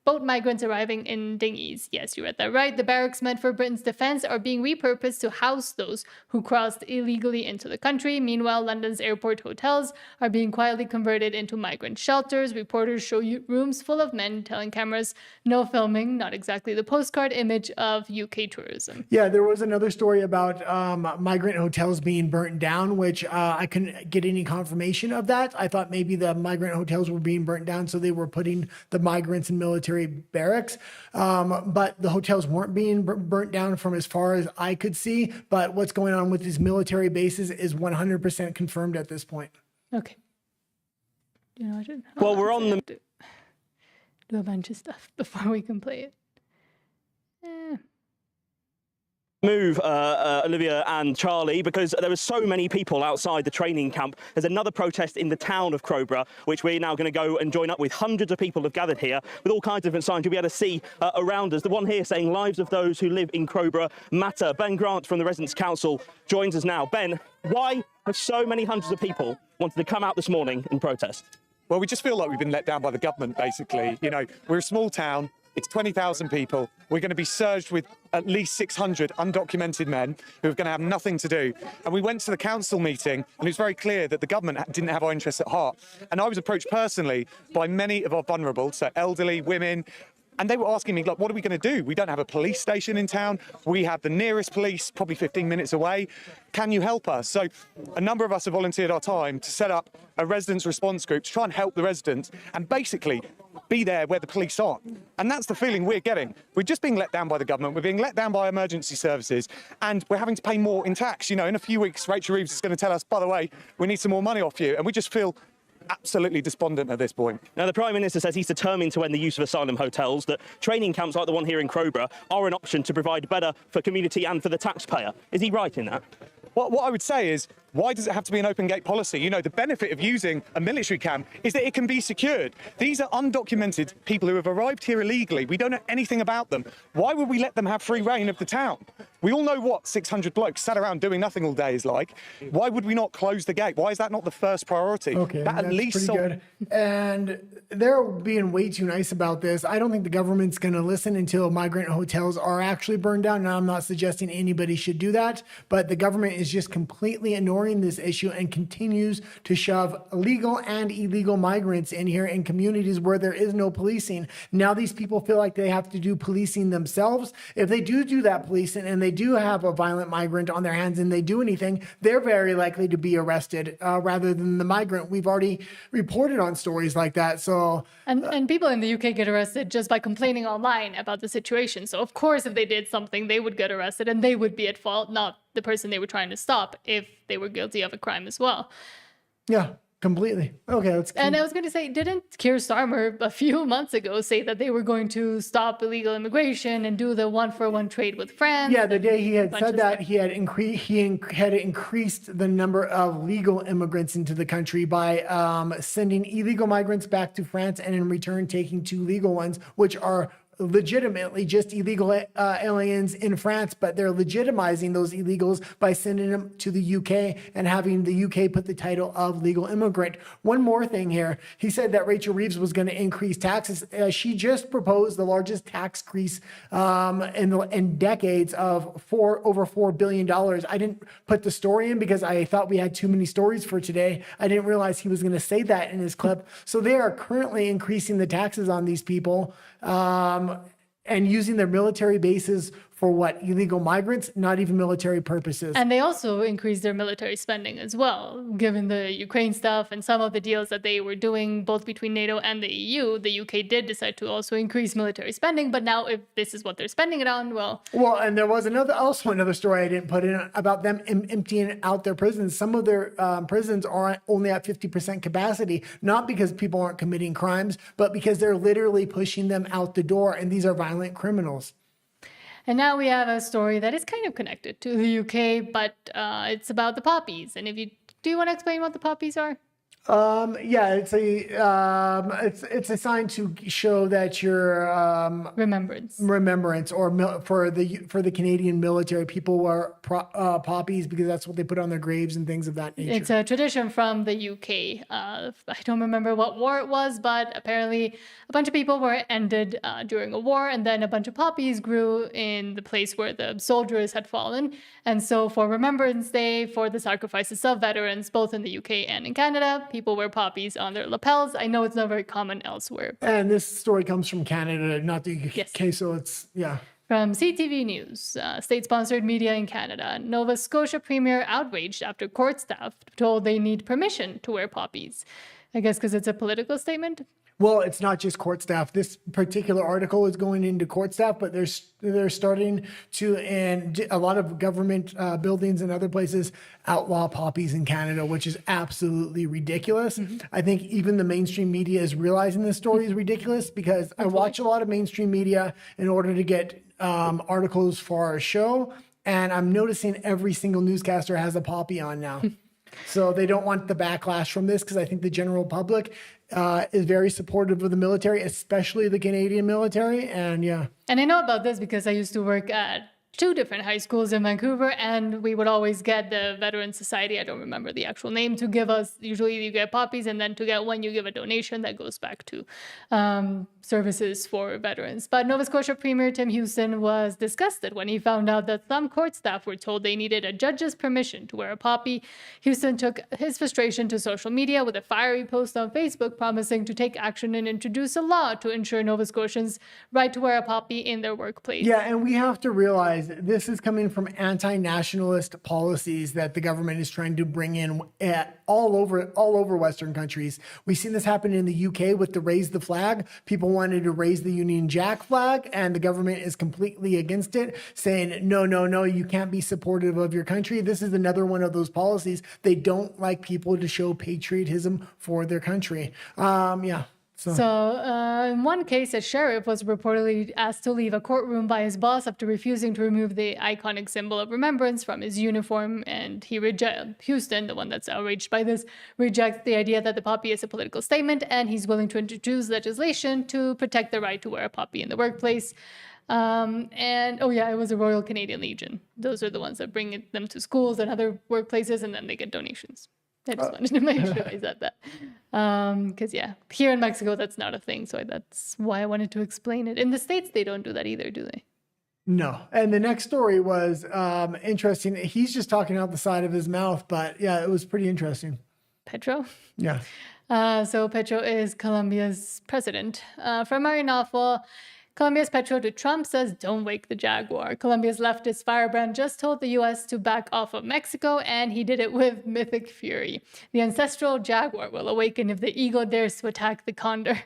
boat migrants arriving in dinghies. Yes, you read that right. The barracks meant for Britain's defense are being repurposed to house those who crossed illegally into the country. Meanwhile, London's airport hotels are being quietly converted into migrant shelters. Reporters show you rooms full of men, telling cameras no filming, not exactly the postcard image of UK tourism. Yeah, there was another story about migrant hotels being burnt down, which I couldn't get any confirmation of that. I thought maybe the migrant hotels were being burnt down, so they were putting the migrants in military barracks. But the hotels weren't being burnt down from as far as I could see. But what's going on with these military bases is 100% confirmed at this point. Okay. You know, well, we're on the... Do a bunch of stuff before we can play it. Move, Olivia and Charlie, because there are so many people outside the training camp. There's another protest in the town of Crowborough, which we're now going to go and join up with. Hundreds of people have gathered here with all kinds of different signs you'll be able to see around us. The one here saying lives of those who live in Crowborough matter. Ben Grant from the Residents' Council joins us now. Ben, why have so many hundreds of people wanted to come out this morning and protest? Well, we just feel like we've been let down by the government, basically. You know, we're a small town. It's 20,000 people. We're going to be surged with at least 600 undocumented men who are going to have nothing to do. And we went to the council meeting, and it was very clear that the government didn't have our interests at heart. And I was approached personally by many of our vulnerable, so elderly, women, and they were asking me, look, what are we going to do? We don't have a police station in town. We have the nearest police probably 15 minutes away. Can you help us? So a number of us have volunteered our time to set up a residents' response group to try and help the residents and basically be there where the police aren't. And that's the feeling we're getting. We're just being let down by the government. We're being let down by emergency services, and we're having to pay more in tax. You know, in a few weeks, Rachel Reeves is going to tell us, by the way, we need some more money off you. And we just feel absolutely despondent at this point. Now, the Prime Minister says he's determined to end the use of asylum hotels, that training camps like the one here in Crowborough are an option to provide better for community and for the taxpayer. Is he right in that? What I would say is, why does it have to be an open gate policy? You know, the benefit of using a military camp is that it can be secured. These are undocumented people who have arrived here illegally. We don't know anything about them. Why would we let them have free reign of the town? We all know what 600 blokes sat around doing nothing all day is like. Why would we not close the gate? Why is that not the first priority? Okay, that that's at least pretty good. And they're being way too nice about this. I don't think the government's going to listen until migrant hotels are actually burned down. Now, I'm not suggesting anybody should do that, but the government is just completely ignoring this issue and continues to shove legal and illegal migrants in here in communities where there is no policing. Now these people feel like they have to do policing themselves. If they do that policing and they do have a violent migrant on their hands and they do anything, they're very likely to be arrested rather than the migrant. We've already reported on stories like that. So and people in the UK get arrested just by complaining online about the situation. So of course, if they did something, they would get arrested and they would be at fault, not the person they were trying to stop if they were guilty of a crime as well. Yeah, completely. Okay, let's keep... And I was going to say, didn't Keir Starmer a few months ago say that they were going to stop illegal immigration and do the one-for-one trade with France? Yeah, the day he had said that, he had increased the number of legal immigrants into the country by sending illegal migrants back to France and in return taking 2 legal ones, which are legitimately just illegal aliens in France, but they're legitimizing those illegals by sending them to the UK and having the UK put the title of legal immigrant. One more thing here. He said that Rachel Reeves was going to increase taxes. She just proposed the largest tax increase in decades of over $4 billion. I didn't put the story in because I thought we had too many stories for today. I didn't realize he was going to say that in his clip. So they are currently increasing the taxes on these people and using their military bases for what? Illegal migrants, not even military purposes. And they also increased their military spending as well, given the Ukraine stuff and some of the deals that they were doing both between NATO and the EU. The UK did decide to also increase military spending, but now if this is what they're spending it on, well, and there was another story I didn't put in about them emptying out their prisons. Some of their prisons are only at 50% capacity, not because people aren't committing crimes, but because they're literally pushing them out the door, and these are violent criminals. And now we have a story that is kind of connected to the UK, but it's about the poppies. And do you want to explain what the poppies are? Yeah, it's a sign to show that you're remembrance, or for the Canadian military, people wear poppies because that's what they put on their graves and things of that nature. It's a tradition from the UK. I don't remember what war it was, but apparently a bunch of people were ended during a war, and then a bunch of poppies grew in the place where the soldiers had fallen. And so for Remembrance Day, for the sacrifices of veterans, both in the UK and in Canada, people wear poppies on their lapels. I know it's not very common elsewhere. And this story comes from Canada, not the UK, so it's, yeah. From CTV News, state-sponsored media in Canada, Nova Scotia Premier outraged after court staff told they need permission to wear poppies. I guess because it's a political statement? Well, it's not just court staff. This particular article is going into court staff, but they're starting to, and a lot of government buildings and other places outlaw poppies in Canada, which is absolutely ridiculous. I think even the mainstream media is realizing this story is ridiculous, because I watch a lot of mainstream media in order to get articles for our show, and I'm noticing every single newscaster has a poppy on now. So they don't want the backlash from this, because I think the general public is very supportive of the military, especially the Canadian military. And yeah. And I know about this because I used to work at 2 different high schools in Vancouver, and we would always get the Veteran Society, I don't remember the actual name, to give us, usually you get poppies, and then to get when you give a donation that goes back to services for veterans. But Nova Scotia Premier Tim Houston was disgusted when he found out that some court staff were told they needed a judge's permission to wear a poppy. Houston took his frustration to social media with a fiery post on Facebook promising to take action and introduce a law to ensure Nova Scotians' right to wear a poppy in their workplace. Yeah, and we have to realize this is coming from anti-nationalist policies that the government is trying to bring in all over Western countries. We've seen this happen in the UK with the Raise the Flag. People wanted to raise the Union Jack flag, and the government is completely against it, saying, no, you can't be supportive of your country. This is another one of those policies. They don't like people to show patriotism for their country. Yeah. So in one case, a sheriff was reportedly asked to leave a courtroom by his boss after refusing to remove the iconic symbol of remembrance from his uniform. And Houston, the one that's outraged by this, rejects the idea that the poppy is a political statement, and he's willing to introduce legislation to protect the right to wear a poppy in the workplace. And oh yeah, it was a Royal Canadian Legion. Those are the ones that bring them to schools and other workplaces, and then they get donations. I just wanted to make sure I said that. Because, yeah, here in Mexico, that's not a thing. So that's why I wanted to explain it. In the States, they don't do that either, do they? No. And the next story was interesting. He's just talking out the side of his mouth. But, yeah, it was pretty interesting. Petro? Yeah. So Petro is Colombia's president. From Marinafo, Colombia's Petro to Trump says, don't wake the jaguar. Colombia's leftist firebrand just told the U.S. to back off of Mexico, and he did it with mythic fury. The ancestral jaguar will awaken if the eagle dares to attack the condor.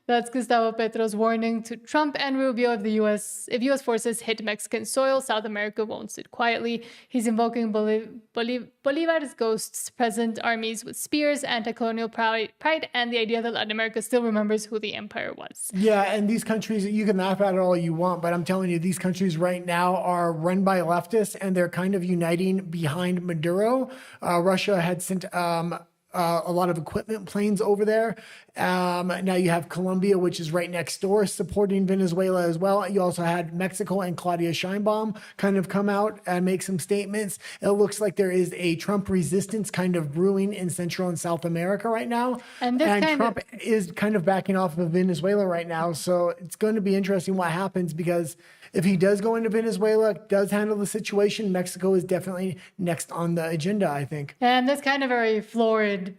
That's Gustavo Petro's warning to Trump and Rubio. If U.S. forces hit Mexican soil, South America won't sit quietly. He's invoking Bolivar's ghosts, present armies with spears, anti-colonial pride, and the idea that Latin America still remembers who the empire was. Yeah, and these countries, you can laugh at it all you want, but I'm telling you, these countries right now are run by leftists, and they're kind of uniting behind Maduro. Russia had sent a lot of equipment planes over there. Now you have Colombia, which is right next door, supporting Venezuela as well. You also had Mexico and Claudia Sheinbaum kind of come out and make some statements. It looks like there is a Trump resistance kind of brewing in Central and South America right now. And Trump is kind of backing off of Venezuela right now. So it's going to be interesting what happens, because if he does go into Venezuela, does handle the situation, Mexico is definitely next on the agenda, I think. And this kind of very florid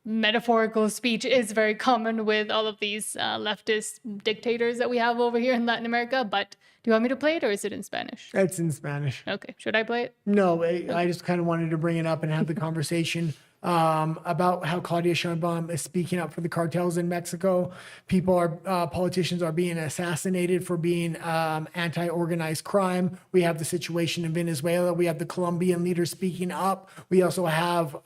metaphorical speech is very common with all of these leftist dictators that we have over here in Latin America. But do you want me to play it, or is it in Spanish? It's in Spanish. Okay. Should I play it? No, I just kind of wanted to bring it up and have the conversation about how Claudia Sheinbaum is speaking up for the cartels in Mexico. Politicians are being assassinated for being anti-organized crime. We have the situation in Venezuela. We have the Colombian leader speaking up. We also have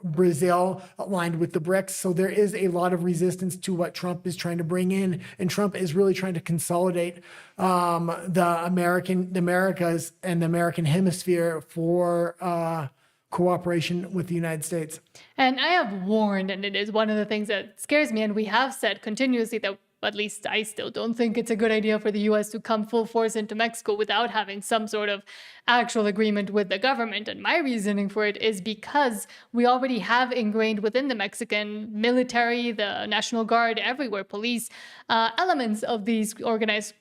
Brazil aligned with the BRICS. So there is a lot of resistance to what Trump is trying to bring in. And Trump is really trying to consolidate the Americas and the American hemisphere for cooperation with the United States. And I have warned, and it is one of the things that scares me, and we have said continuously that at least I still don't think it's a good idea for the US to come full force into Mexico without having some sort of actual agreement with the government. And my reasoning for it is because we already have ingrained within the Mexican military, the National Guard, everywhere, police, elements of these organized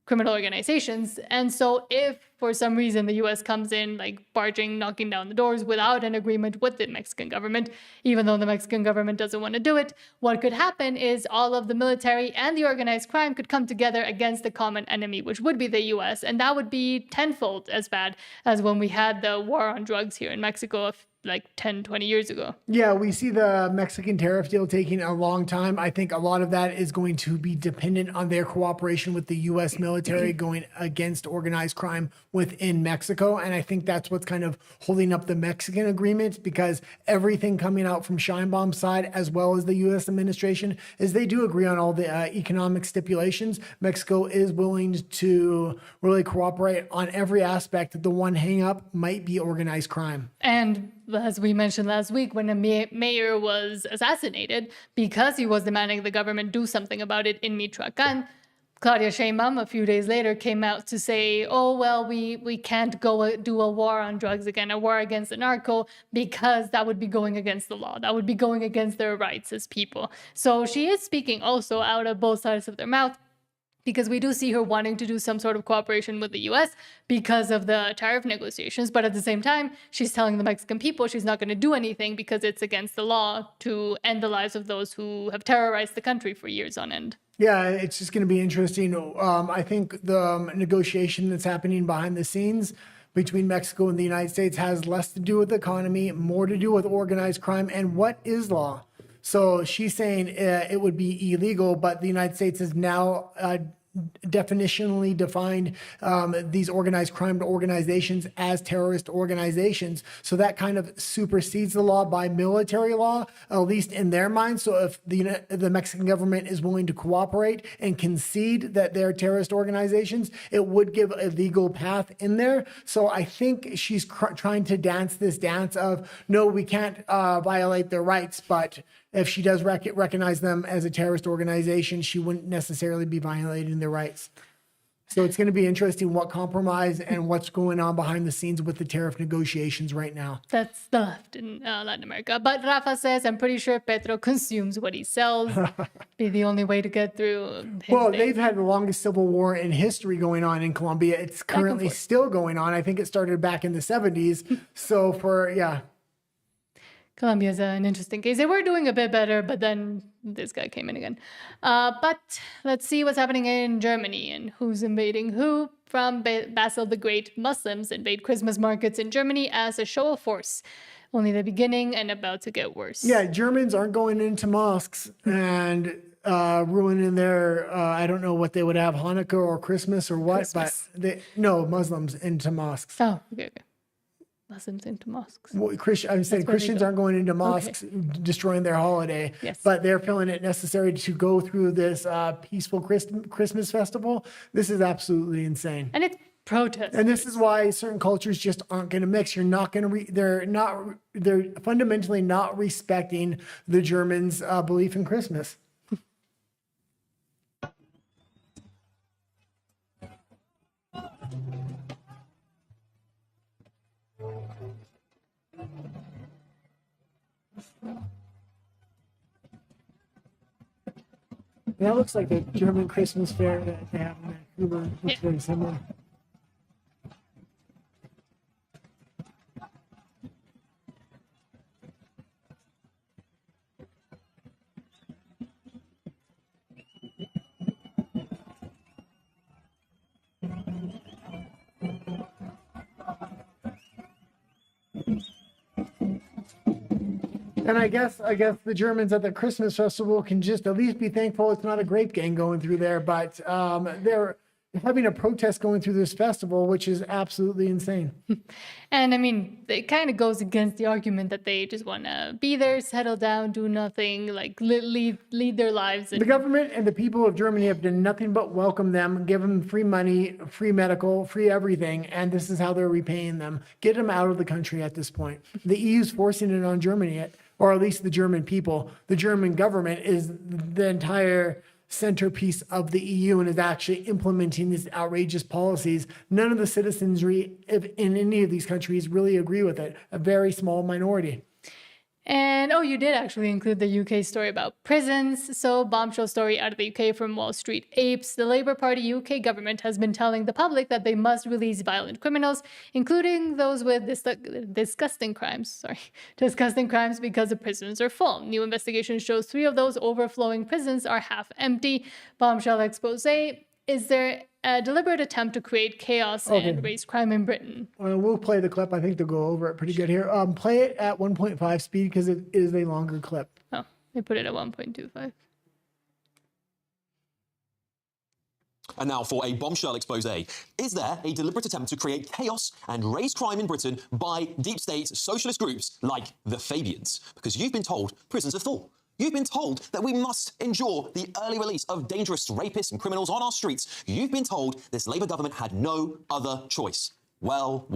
criminal organizations. And so if for some reason the US comes in like barging, knocking down the doors without an agreement with the Mexican government, even though the Mexican government doesn't want to do it, what could happen is all of the military and the organized crime could come together against the common enemy, which would be the US. And that would be tenfold as bad as when we had the war on drugs here in Mexico like 10, 20 years ago. Yeah, we see the Mexican tariff deal taking a long time. I think a lot of that is going to be dependent on their cooperation with the U.S. military going against organized crime within Mexico. And I think that's what's kind of holding up the Mexican agreement, because everything coming out from Sheinbaum's side, as well as the U.S. administration, is they do agree on all the economic stipulations. Mexico is willing to really cooperate on every aspect. The one hang up might be organized crime. And as we mentioned last week, when a mayor was assassinated because he was demanding the government do something about it in Michoacan, Claudia Sheinbaum a few days later came out to say, oh, well, we can't go do a war on drugs again, a war against the narco, because that would be going against the law. That would be going against their rights as people. So she is speaking also out of both sides of their mouth, because we do see her wanting to do some sort of cooperation with the US because of the tariff negotiations. But at the same time, she's telling the Mexican people she's not going to do anything because it's against the law to end the lives of those who have terrorized the country for years on end. Yeah, it's just going to be interesting. I think the negotiation that's happening behind the scenes between Mexico and the United States has less to do with the economy, more to do with organized crime and what is law. So she's saying it would be illegal, but the United States is now definitionally defined these organized crime organizations as terrorist organizations. So that kind of supersedes the law by military law, at least in their minds. So if the Mexican government is willing to cooperate and concede that they're terrorist organizations, it would give a legal path in there. So I think she's trying to dance this dance of, no, we can't violate their rights, but if she does recognize them as a terrorist organization, she wouldn't necessarily be violating their rights. So it's going to be interesting what compromise and what's going on behind the scenes with the tariff negotiations right now. That's the left in Latin America. But Rafa says, I'm pretty sure Petro consumes what he sells. Be the only way to get through his Well, day. they've had the longest civil war in history going on in Colombia. It's currently still going on. I think it started back in the 70s. So Colombia is an interesting case. They were doing a bit better, but then this guy came in again. But let's see what's happening in Germany and who's invading who. From Basil the Great, Muslims invade Christmas markets in Germany as a show of force. Only the beginning and about to get worse. Yeah, Germans aren't going into mosques and ruining their, I don't know what they would have, Hanukkah or Christmas or what, Christmas. but Muslims into mosques. Oh, okay. Muslims into mosques. Well, I'm saying Christians aren't going into mosques, destroying their holiday, but they're feeling it necessary to go through this peaceful Christmas festival. This is absolutely insane. And it's protest. And this is why certain cultures just aren't going to mix. You're not going to, they're fundamentally not respecting the Germans' belief in Christmas. That looks like the German Christmas fair that they have in Vancouver. Looks very similar. And I guess the Germans at the Christmas festival can just at least be thankful it's not a grape gang going through there. But having a protest going through this festival, which is absolutely insane. And I mean, it kind of goes against the argument that they just want to be there, settle down, do nothing, like lead their lives. The government and the people of Germany have done nothing but welcome them, give them free money, free medical, free everything, and this is how they're repaying them. Get them out of the country at this point. The EU's forcing it on Germany, or at least the German people. The German government is the entire centerpiece of the EU and is actually implementing these outrageous policies. None of the citizenry in any of these countries really agree with it. A very small minority. And you did actually include the UK story about prisons. So, bombshell story out of the UK from Wall Street Apes. The Labour Party UK government has been telling the public that they must release violent criminals, including those with disgusting crimes because the prisons are full. New investigation shows 3 of those overflowing prisons are half empty. Bombshell expose. Is there a deliberate attempt to create chaos and raise crime in Britain? We'll play the clip. I think they'll go over it pretty good here. Play it at 1.5 speed because it is a longer clip. Oh, they put it at 1.25. And now for a bombshell expose. Is there a deliberate attempt to create chaos and raise crime in Britain by deep state socialist groups like the Fabians? Because you've been told prisons are full. You've been told that we must endure the early release of dangerous rapists and criminals on our streets. You've been told this Labour government had no other choice. Well.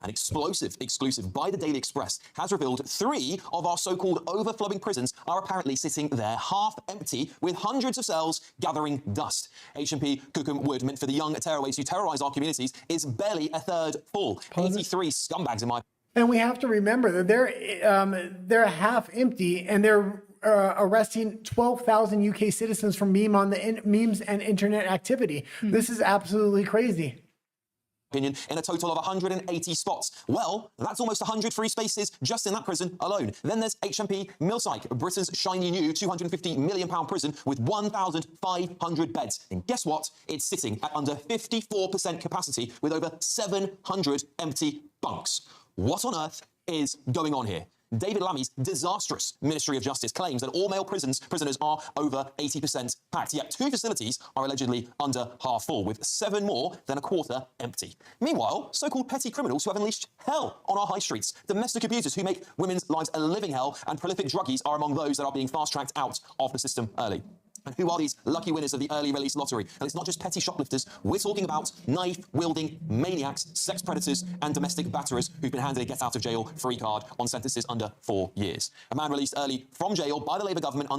An explosive exclusive by the Daily Express has revealed 3 of our so-called overflowing prisons are apparently sitting there half empty with hundreds of cells gathering dust. HMP Cookham Wood, meant for the young tearaways who terrorise our communities, is barely a third full. 83 scumbags in my... And we have to remember that they're half empty, and they're arresting 12,000 UK citizens for memes and internet activity. This is absolutely crazy. Opinion, in a total of 180 spots. Well, that's almost 100 free spaces just in that prison alone. Then there's HMP Millsike, Britain's shiny new £250 million prison with 1,500 beds. And guess what? It's sitting at under 54% capacity with over 700 empty bunks. What on earth is going on here? David Lammy's disastrous Ministry of Justice claims that all male prisoners are over 80% packed, yet 2 facilities are allegedly under half full, with 7 more than a quarter empty. Meanwhile, so-called petty criminals who have unleashed hell on our high streets, domestic abusers who make women's lives a living hell, and prolific druggies are among those that are being fast-tracked out of the system early. And who are these lucky winners of the early release lottery? And it's not just petty shoplifters. We're talking about knife-wielding maniacs, sex predators, and domestic batterers who've been handed a get-out-of-jail-free card on sentences under 4 years. A man released early from jail by the Labour government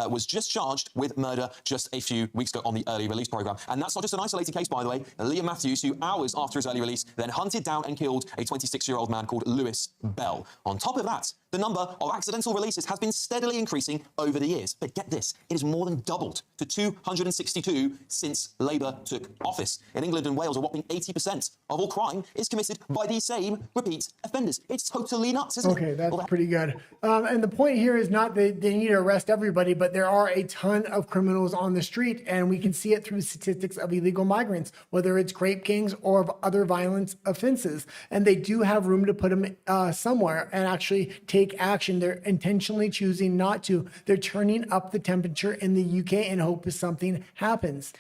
was just charged with murder just a few weeks ago on the early release programme. And that's not just an isolated case, by the way. Liam Matthews, who hours after his early release, then hunted down and killed a 26-year-old man called Lewis Bell. On top of that, the number of accidental releases has been steadily increasing over the years. But get this, it has more than doubled to 262 since Labour took office. In England and Wales, a whopping 80% of all crime is committed by these same repeat offenders. It's totally nuts, isn't it? Okay, that's pretty good. And the point here is not that they need to arrest everybody, but there are a ton of criminals on the street, and we can see it through statistics of illegal migrants, whether it's grape gangs or of other violent offenses. And they do have room to put them somewhere and actually take action. They're intentionally choosing not to. They're turning up the temperature in the UK in hope something happens.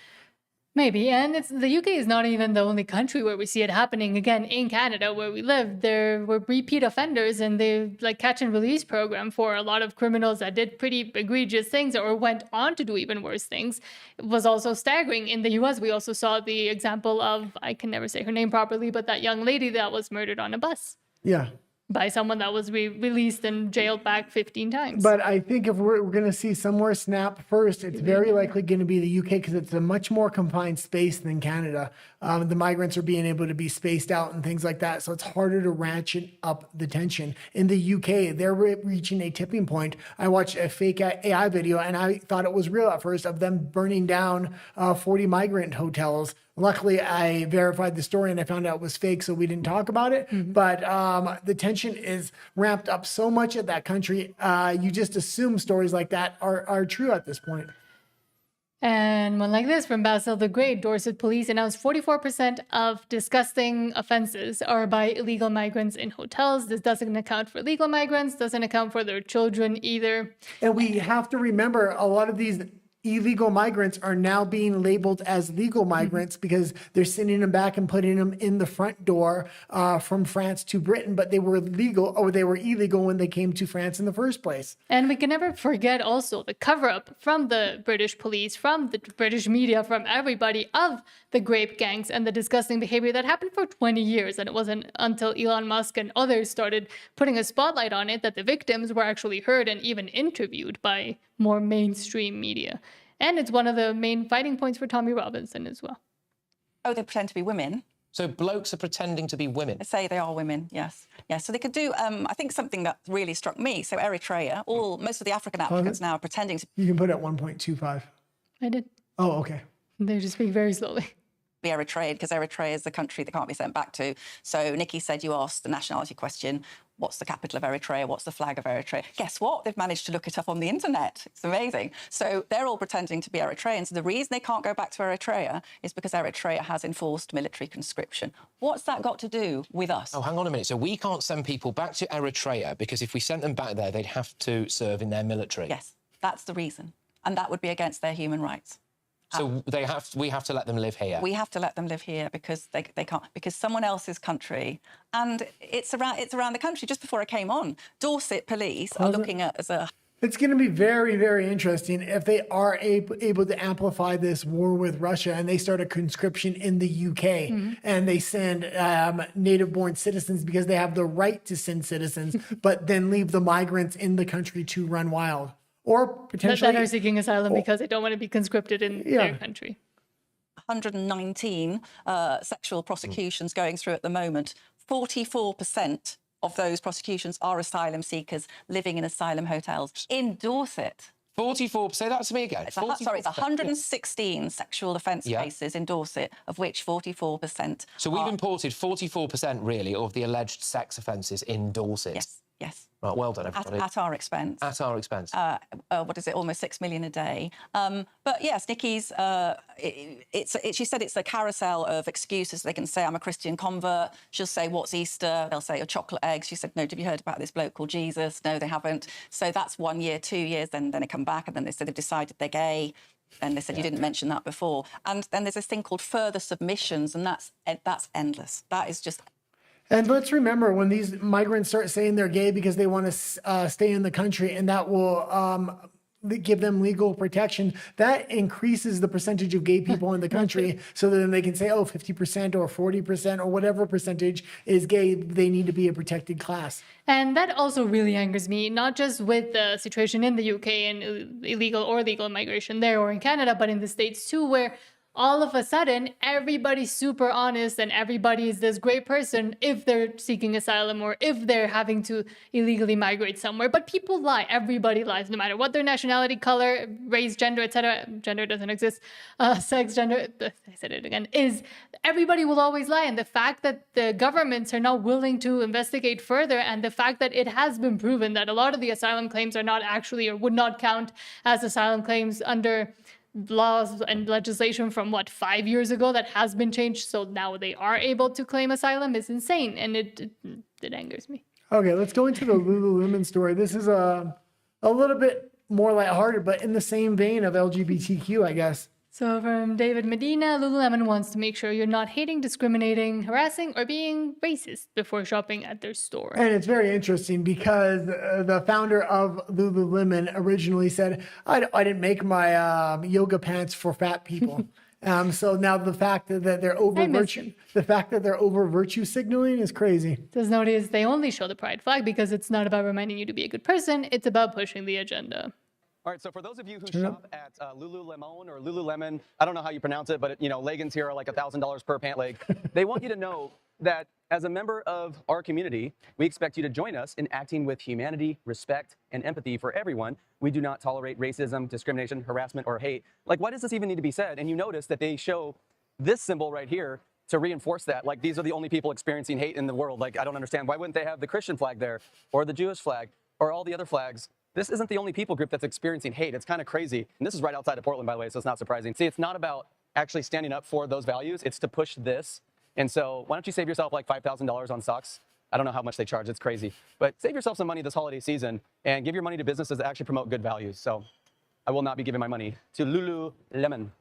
Maybe. And the UK is not even the only country where we see it happening. Again, in Canada, where we live, there were repeat offenders, and they catch and release program for a lot of criminals that did pretty egregious things or went on to do even worse things. It was also staggering. In the US, we also saw the example of, I can never say her name properly, but that young lady that was murdered on a bus. Yeah. By someone that was released and jailed back 15 times. But I think if we're going to see somewhere snap first, it's very likely going to be the UK because it's a much more confined space than Canada. The migrants are being able to be spaced out and things like that. So it's harder to ratchet up the tension. In the UK, they're reaching a tipping point. I watched a fake AI video and I thought it was real at first of them burning down 40 migrant hotels. Luckily, I verified the story and I found out it was fake, so we didn't talk about it. Mm-hmm. But the tension is ramped up so much at that country, you just assume stories like that are true at this point. And one like this from Basil the Great, Dorset police announced 44% of disgusting offenses are by illegal migrants in hotels. This doesn't account for legal migrants, doesn't account for their children either. And we have to remember a lot of these illegal migrants are now being labeled as legal migrants because they're sending them back and putting them in the front door from France to Britain, but they were legal or they were illegal when they came to France in the first place. And we can never forget also the cover-up from the British police, from the British media, from everybody of the grape gangs and the disgusting behavior that happened for 20 years. And it wasn't until Elon Musk and others started putting a spotlight on it that the victims were actually heard and even interviewed by more mainstream media. And it's one of the main fighting points for Tommy Robinson as well. Oh, they pretend to be women. So blokes are pretending to be women? They say they are women, yes. Yes, so they could do, I think something that really struck me, so Eritrea, most of the African applicants now are pretending to You can put it at 1.25. I did. Oh, okay. They just speak very slowly. be Eritrea, because Eritrea is the country they can't be sent back to. So Nikki said you asked the nationality question. What's the capital of Eritrea? What's the flag of Eritrea? Guess what? They've managed to look it up on the internet. It's amazing. So they're all pretending to be Eritreans. The reason they can't go back to Eritrea is because Eritrea has enforced military conscription. What's that got to do with us? Oh, hang on a minute. So we can't send people back to Eritrea because if we sent them back there, they'd have to serve in their military. Yes, that's the reason. And that would be against their human rights. So we have to let them live here. We have to let them live here because they can't, because someone else's country, and it's around the country. Just before I came on, Dorset police are looking at as a. It's going to be very, very interesting if they are able to amplify this war with Russia and they start a conscription in the UK and they send native-born citizens because they have the right to send citizens, but then leave the migrants in the country to run wild. Or potentially... That are seeking asylum because they don't want to be conscripted in their country. 119 sexual prosecutions going through at the moment. 44% of those prosecutions are asylum seekers living in asylum hotels in Dorset. 44%, say that to me again. It's 116 sexual offence cases in Dorset, of which 44%. So we've imported 44% really of the alleged sex offences in Dorset. Yes, yes. Right, well done, everybody. At our expense. At our expense. What is it? Almost 6 million a day. But yes, Nikki's. She said it's a carousel of excuses. They can say I'm a Christian convert. She'll say what's Easter. They'll say a chocolate egg. She said no. Have you heard about this bloke called Jesus? No, they haven't. So that's 1 year, 2 years. Then they come back and then they said they've decided they're gay. And they said you didn't mention that before. And then there's this thing called further submissions, and that's endless. That is just. And let's remember when these migrants start saying they're gay because they want to stay in the country and that will give them legal protection, that increases the percentage of gay people in the country so that then they can say, oh, 50% or 40% or whatever percentage is gay, they need to be a protected class. And that also really angers me, not just with the situation in the UK and illegal or legal migration there or in Canada, but in the States too, where all of a sudden, everybody's super honest and everybody is this great person if they're seeking asylum or if they're having to illegally migrate somewhere. But people lie. Everybody lies, no matter what their nationality, color, race, gender, etc. Gender doesn't exist. Sex, gender, I said it again, is everybody will always lie. And the fact that the governments are not willing to investigate further and the fact that it has been proven that a lot of the asylum claims are not actually or would not count as asylum claims under laws and legislation from 5 years ago that has been changed, so now they are able to claim asylum is insane, and it angers me. Okay, let's go into the Lululemon story. This is a little bit more lighthearted, but in the same vein of LGBTQ, I guess. So from David Medina, Lululemon wants to make sure you're not hating, discriminating, harassing, or being racist before shopping at their store. And it's very interesting because the founder of Lululemon originally said, I didn't make my yoga pants for fat people. So now the fact that they're over virtue signaling is crazy. Just notice they only show the pride flag because it's not about reminding you to be a good person. It's about pushing the agenda. All right, so for those of you who shop at Lululemon or Lululemon, I don't know how you pronounce it, but leggings here are like $1,000 per pant leg. They want you to know that as a member of our community, we expect you to join us in acting with humanity, respect, and empathy for everyone. We do not tolerate racism, discrimination, harassment, or hate. Like, why does this even need to be said? And you notice that they show this symbol right here to reinforce that. Like, these are the only people experiencing hate in the world. Like, I don't understand. Why wouldn't they have the Christian flag there or the Jewish flag or all the other flags? This isn't the only people group that's experiencing hate. It's kind of crazy. And this is right outside of Portland, by the way, so it's not surprising. See, it's not about actually standing up for those values. It's to push this. And so why don't you save yourself like $5,000 on socks? I don't know how much they charge. It's crazy. But save yourself some money this holiday season and give your money to businesses that actually promote good values. So I will not be giving my money to Lululemon.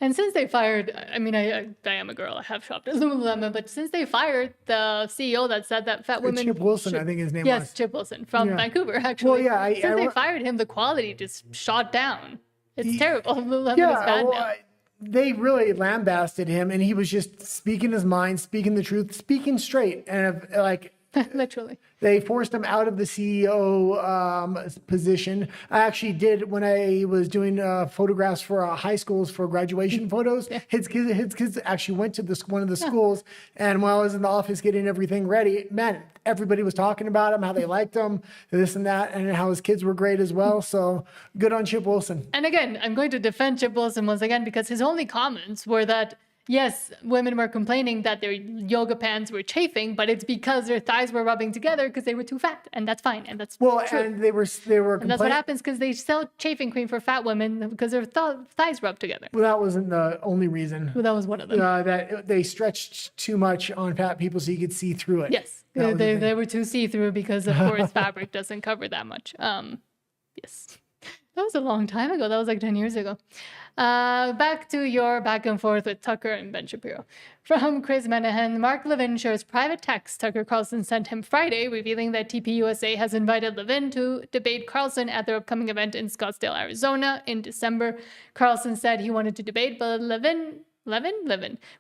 And since they fired, I mean, I am a girl, I have shopped at Lululemon, but since they fired the CEO that said that fat women... Chip Wilson, I think his name was. Yes, Chip Wilson from Vancouver, actually. Well, yeah. Since they fired him, the quality just shot down. It's terrible. Lululemon is bad now. They really lambasted him, and he was just speaking his mind, speaking the truth, speaking straight. And literally, they forced him out of the CEO position. I actually did when I was doing photographs for high schools for graduation photos. His kids actually went to one of the schools, and while I was in the office getting everything ready, man, everybody was talking about him, how they liked him, this and that, and how his kids were great as well. So good on Chip Wilson. And again, I'm going to defend Chip Wilson once again because his only comments were that, yes, women were complaining that their yoga pants were chafing, but it's because their thighs were rubbing together because they were too fat, and that's fine, and that's true. And they were and that's what happens because they sell chafing cream for fat women because their thighs rub together. Well, that wasn't the only reason. Well, that was one of them. That they stretched too much on fat people so you could see through it. Yes, they were too see-through because, of course, fabric doesn't cover that much. Yes, that was a long time ago. That was like 10 years ago. Back to your back and forth with Tucker and Ben Shapiro. From Chris Menahan, Mark Levin shares private text Tucker Carlson sent him Friday, revealing that TPUSA has invited Levin to debate Carlson at their upcoming event in Scottsdale, Arizona in December. Carlson said he wanted to debate, but Levin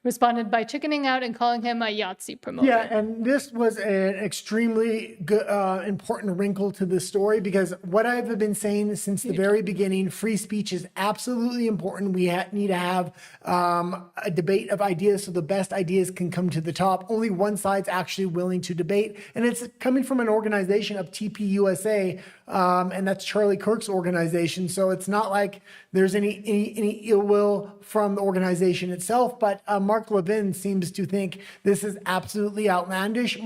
responded by chickening out and calling him a Yahtzee promoter. Yeah, and this was an extremely good, important wrinkle to the story because what I've been saying since the very beginning, free speech is absolutely important. We need to have a debate of ideas so the best ideas can come to the top. Only one side's actually willing to debate, and it's coming from an organization of TPUSA, and that's Charlie Kirk's organization. So it's not like there's any ill will from the organization itself, but Mark Levin seems to think this is absolutely outlandish.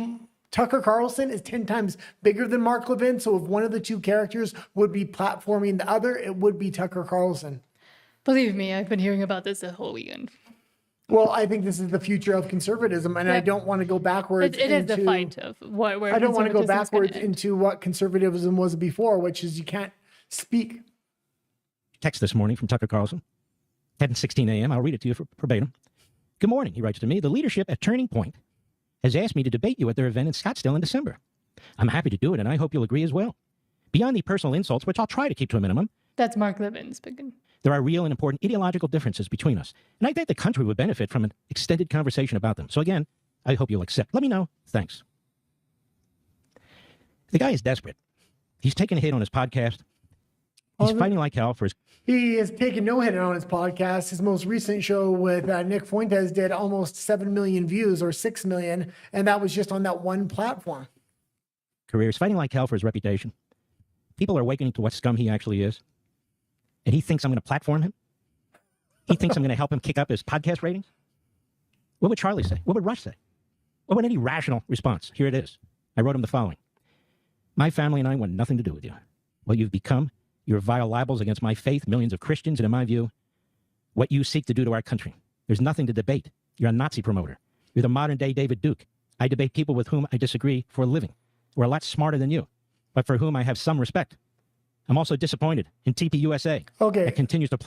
Tucker Carlson is 10 times bigger than Mark Levin, so if one of the two characters would be platforming the other, it would be Tucker Carlson. Believe me, I've been hearing about this the whole weekend. Well, I think this is the future of conservatism, and I don't want to go backwards. It is the fight of where I don't want to go backwards into what conservatism was before, which is you can't speak. Text this morning from Tucker Carlson, 10:16 a.m. I'll read it to you verbatim. Good morning, he writes to me. The leadership at Turning Point has asked me to debate you at their event in Scottsdale in December. I'm happy to do it, and I hope you'll agree as well. Beyond the personal insults, which I'll try to keep to a minimum, that's Mark Levin speaking. There are real and important ideological differences between us, and I think the country would benefit from an extended conversation about them. So again, I hope you'll accept. Let me know. Thanks. The guy is desperate. He's taken a hit on his podcast. He's fighting like hell for his... He has taken no hit on his podcast. His most recent show with Nick Fuentes did almost 7 million views or 6 million, and that was just on that one platform. Career. He's fighting like hell for his reputation. People are awakening to what scum he actually is. And he thinks I'm going to platform him? He thinks I'm going to help him kick up his podcast ratings? What would Charlie say? What would Rush say? What would any rational response? Here it is. I wrote him the following. My family and I want nothing to do with you. What you've become, your vile libels against my faith, millions of Christians, and in my view, what you seek to do to our country. There's nothing to debate. You're a Nazi promoter. You're the modern-day David Duke. I debate people with whom I disagree for a living, who are a lot smarter than you, but for whom I have some respect. I'm also disappointed in TPUSA. Okay. That continues to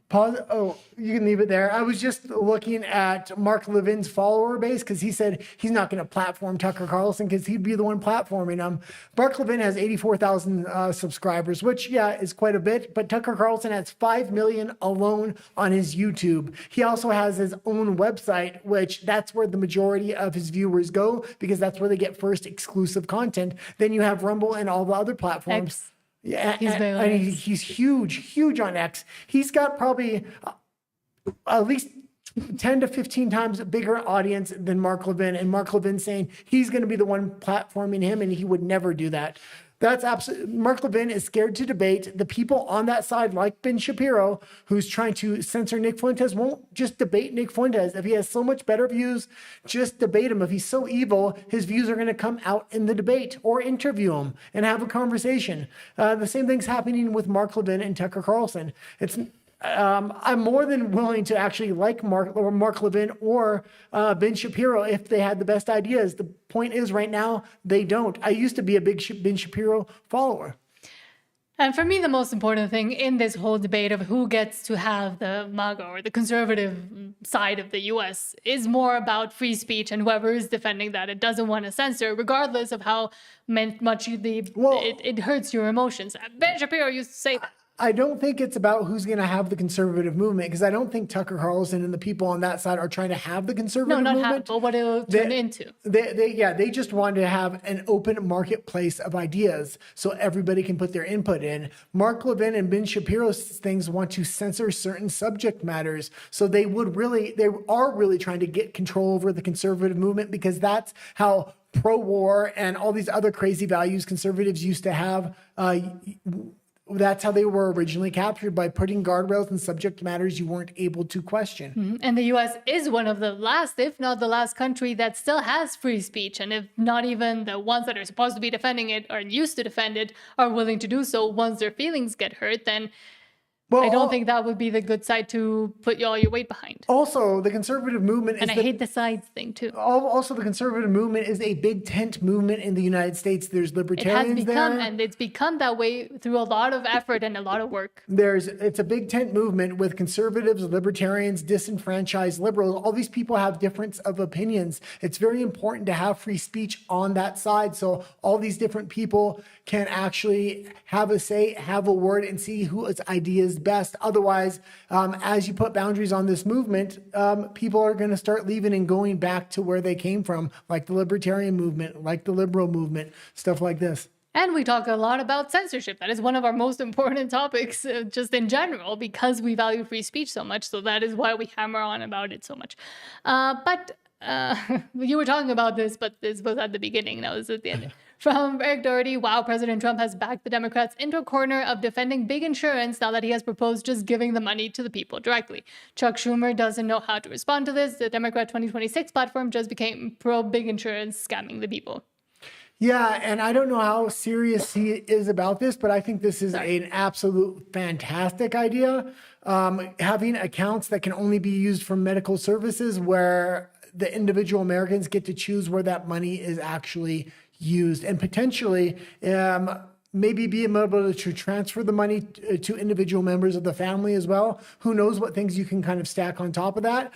Pause. Oh, you can leave it there. I was just looking at Mark Levin's follower base because he said he's not going to platform Tucker Carlson because he'd be the one platforming him. Mark Levin has 84,000 subscribers, which, yeah, is quite a bit. But Tucker Carlson has 5 million alone on his YouTube. He also has his own website, which that's where the majority of his viewers go because that's where they get first exclusive content. Then you have Rumble and all the other platforms. Yeah, he's huge on X. He's got probably at least 10 to 15 times a bigger audience than Mark Levin. And Mark Levin saying he's going to be the one platforming him and he would never do that. That's absolutely, Mark Levin is scared to debate. The people on that side, like Ben Shapiro, who's trying to censor Nick Fuentes, won't just debate Nick Fuentes. If he has so much better views, just debate him. If he's so evil, his views are going to come out in the debate or interview him and have a conversation. The same thing's happening with Mark Levin and Tucker Carlson. I'm more than willing to actually like Mark Levin or Ben Shapiro if they had the best ideas. The point is right now, they don't. I used to be a big Ben Shapiro follower. And for me, the most important thing in this whole debate of who gets to have the MAGA or the conservative side of the US is more about free speech, and whoever is defending that it doesn't want to censor, regardless of how much it hurts your emotions. Ben Shapiro used to say that. I don't think it's about who's going to have the conservative movement, because I don't think Tucker Carlson and the people on that side are trying to have the conservative movement. No, not have, but what it'll turn into. They just want to have an open marketplace of ideas so everybody can put their input in. Mark Levin and Ben Shapiro's things want to censor certain subject matters. So they are really trying to get control over the conservative movement, because that's how pro-war and all these other crazy values conservatives used to have. That's how they were originally captured, by putting guardrails in subject matters you weren't able to question. Mm-hmm. And the US is one of the last, if not the last country that still has free speech. And if not even the ones that are supposed to be defending it or used to defend it are willing to do so once their feelings get hurt, then I don't think that would be the good side to put all your weight behind. Also, the conservative movement I hate the sides thing too. Also, the conservative movement is a big tent movement in the United States. There's libertarians and it's become that way through a lot of effort and a lot of work. It's a big tent movement with conservatives, libertarians, disenfranchised liberals. All these people have difference of opinions. It's very important to have free speech on that side, so all these different people can actually have a say, have a word, and see whose ideas best. Otherwise, as you put boundaries on this movement, people are going to start leaving and going back to where they came from, like the libertarian movement, like the liberal movement, stuff like this. And we talk a lot about censorship. That is one of our most important topics, just in general, because we value free speech so much. So that is why we hammer on about it so much. But you were talking about this, but this was at the beginning. Now this is at the end. From Eric Doherty, wow, President Trump has backed the Democrats into a corner of defending big insurance now that he has proposed just giving the money to the people directly. Chuck Schumer doesn't know how to respond to this. The Democrat 2026 platform just became pro-big insurance, scamming the people. Yeah, and I don't know how serious he is about this, but I think this is an absolute fantastic idea. Having accounts that can only be used for medical services, where the individual Americans get to choose where that money is actually used, and potentially maybe be able to transfer the money to individual members of the family as well. Who knows what things you can kind of stack on top of that.